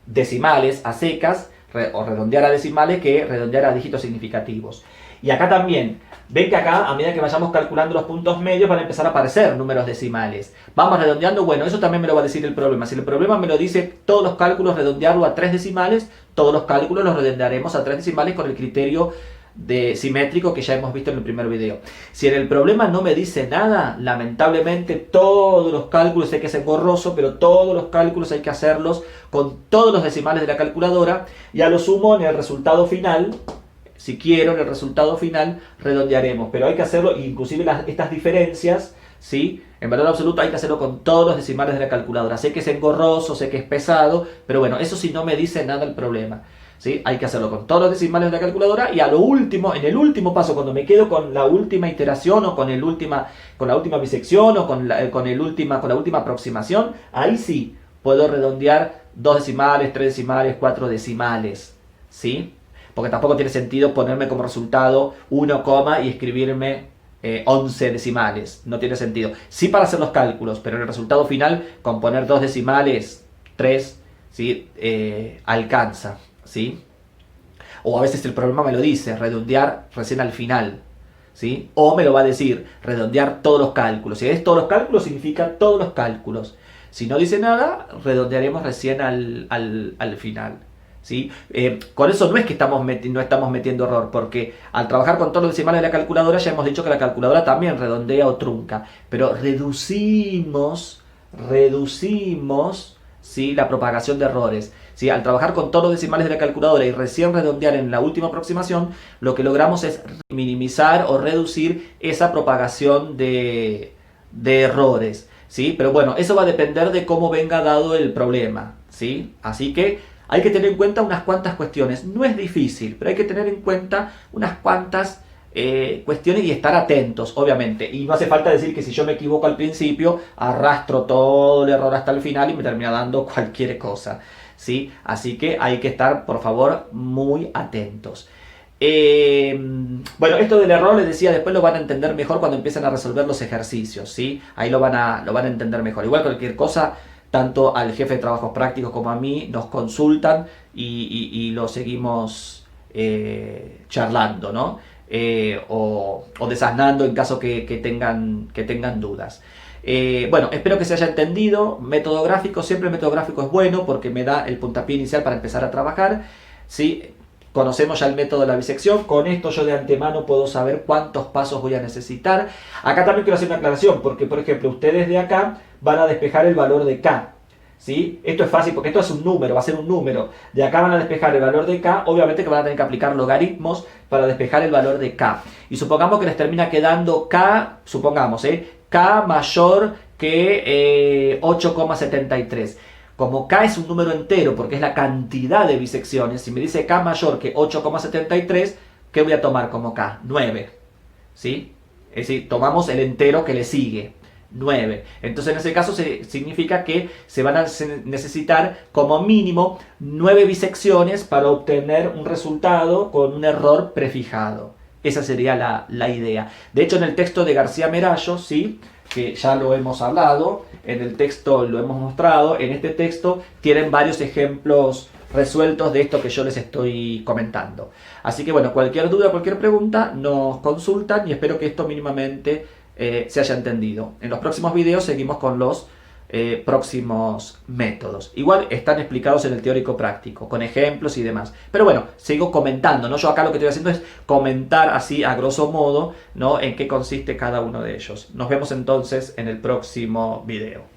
decimales a secas o redondear a decimales que redondear a dígitos significativos. Y acá también, ven que acá, a medida que vayamos calculando los puntos medios, van a empezar a aparecer números decimales. Vamos redondeando, bueno, eso también me lo va a decir el problema. Si el problema me lo dice todos los cálculos redondearlo a 3 decimales, todos los cálculos los redondearemos a 3 decimales con el criterio de simétrico que ya hemos visto en el primer video. Si en el problema no me dice nada, lamentablemente todos los cálculos hay que hacer borroso, pero todos los cálculos hay que hacerlos con todos los decimales de la calculadora y a lo sumo en el resultado final, si quiero en el resultado final redondearemos, pero hay que hacerlo, inclusive estas diferencias, ¿sí? En valor absoluto hay que hacerlo con todos los decimales de la calculadora. Sé que es engorroso, sé que es pesado, pero bueno, eso sí no me dice nada el problema. ¿Sí? Hay que hacerlo con todos los decimales de la calculadora y a lo último, en el último paso, cuando me quedo con la última iteración o con la última bisección o con la última aproximación, ahí sí puedo redondear 2 decimales, 3 decimales, 4 decimales, ¿sí? Porque tampoco tiene sentido ponerme como resultado 1, y escribirme 11 decimales, no tiene sentido. Sí para hacer los cálculos, pero en el resultado final con poner 2 decimales, 3, ¿sí? Alcanza. ¿Sí? O a veces el problema me lo dice, redondear recién al final, ¿sí? O me lo va a decir, redondear todos los cálculos. Si es todos los cálculos, significa todos los cálculos. Si no dice nada, redondearemos recién al final, ¿sí? Con eso no es que no estamos metiendo error, porque al trabajar con todos los decimales de la calculadora ya hemos dicho que la calculadora también redondea o trunca, pero reducimos, ¿sí? La propagación de errores. ¿Sí? Al trabajar con todos los decimales de la calculadora y recién redondear en la última aproximación, lo que logramos es minimizar o reducir esa propagación de errores, ¿sí? Pero bueno, eso va a depender de cómo venga dado el problema, ¿sí? Así que hay que tener en cuenta unas cuantas cuestiones. No es difícil, pero hay que tener en cuenta unas cuantas cuestiones y estar atentos, obviamente. Y no hace falta decir que si yo me equivoco al principio, arrastro todo el error hasta el final y me termina dando cualquier cosa, ¿sí? Así que hay que estar, por favor, muy atentos. Bueno, esto del error, les decía, después lo van a entender mejor cuando empiecen a resolver los ejercicios, ¿sí? Ahí lo van a entender mejor. Igual cualquier cosa, tanto al jefe de trabajos prácticos como a mí, nos consultan y lo seguimos charlando, ¿no? O desasnando en caso que tengan dudas. Bueno, espero que se haya entendido. Método gráfico, siempre el método gráfico es bueno porque me da el puntapié inicial para empezar a trabajar, ¿sí? Conocemos ya el método de la bisección. Con esto yo de antemano puedo saber cuántos pasos voy a necesitar. Acá también quiero hacer una aclaración porque, por ejemplo, ustedes de acá van a despejar el valor de K, ¿sí? Esto es fácil porque esto es un número, va a ser un número. De acá van a despejar el valor de K, obviamente que van a tener que aplicar logaritmos para despejar el valor de K. Y supongamos que les termina quedando K, supongamos, K mayor que 8,73. Como K es un número entero porque es la cantidad de bisecciones, si me dice K mayor que 8,73, ¿qué voy a tomar como K? 9, ¿sí? Es decir, tomamos el entero que le sigue, 9. Entonces en ese caso significa que se van a necesitar como mínimo 9 bisecciones para obtener un resultado con un error prefijado. Esa sería la idea. De hecho, en el texto de García Merallo, ¿sí?, que ya lo hemos hablado, en el texto lo hemos mostrado, en este texto tienen varios ejemplos resueltos de esto que yo les estoy comentando. Así que bueno, cualquier duda, cualquier pregunta, nos consultan y espero que esto mínimamente se haya entendido. En los próximos videos seguimos con los próximos métodos. Igual están explicados en el teórico práctico, con ejemplos y demás. Pero bueno, sigo comentando, ¿no? Yo acá lo que estoy haciendo es comentar así a grosso modo, ¿no?, en qué consiste cada uno de ellos. Nos vemos entonces en el próximo video.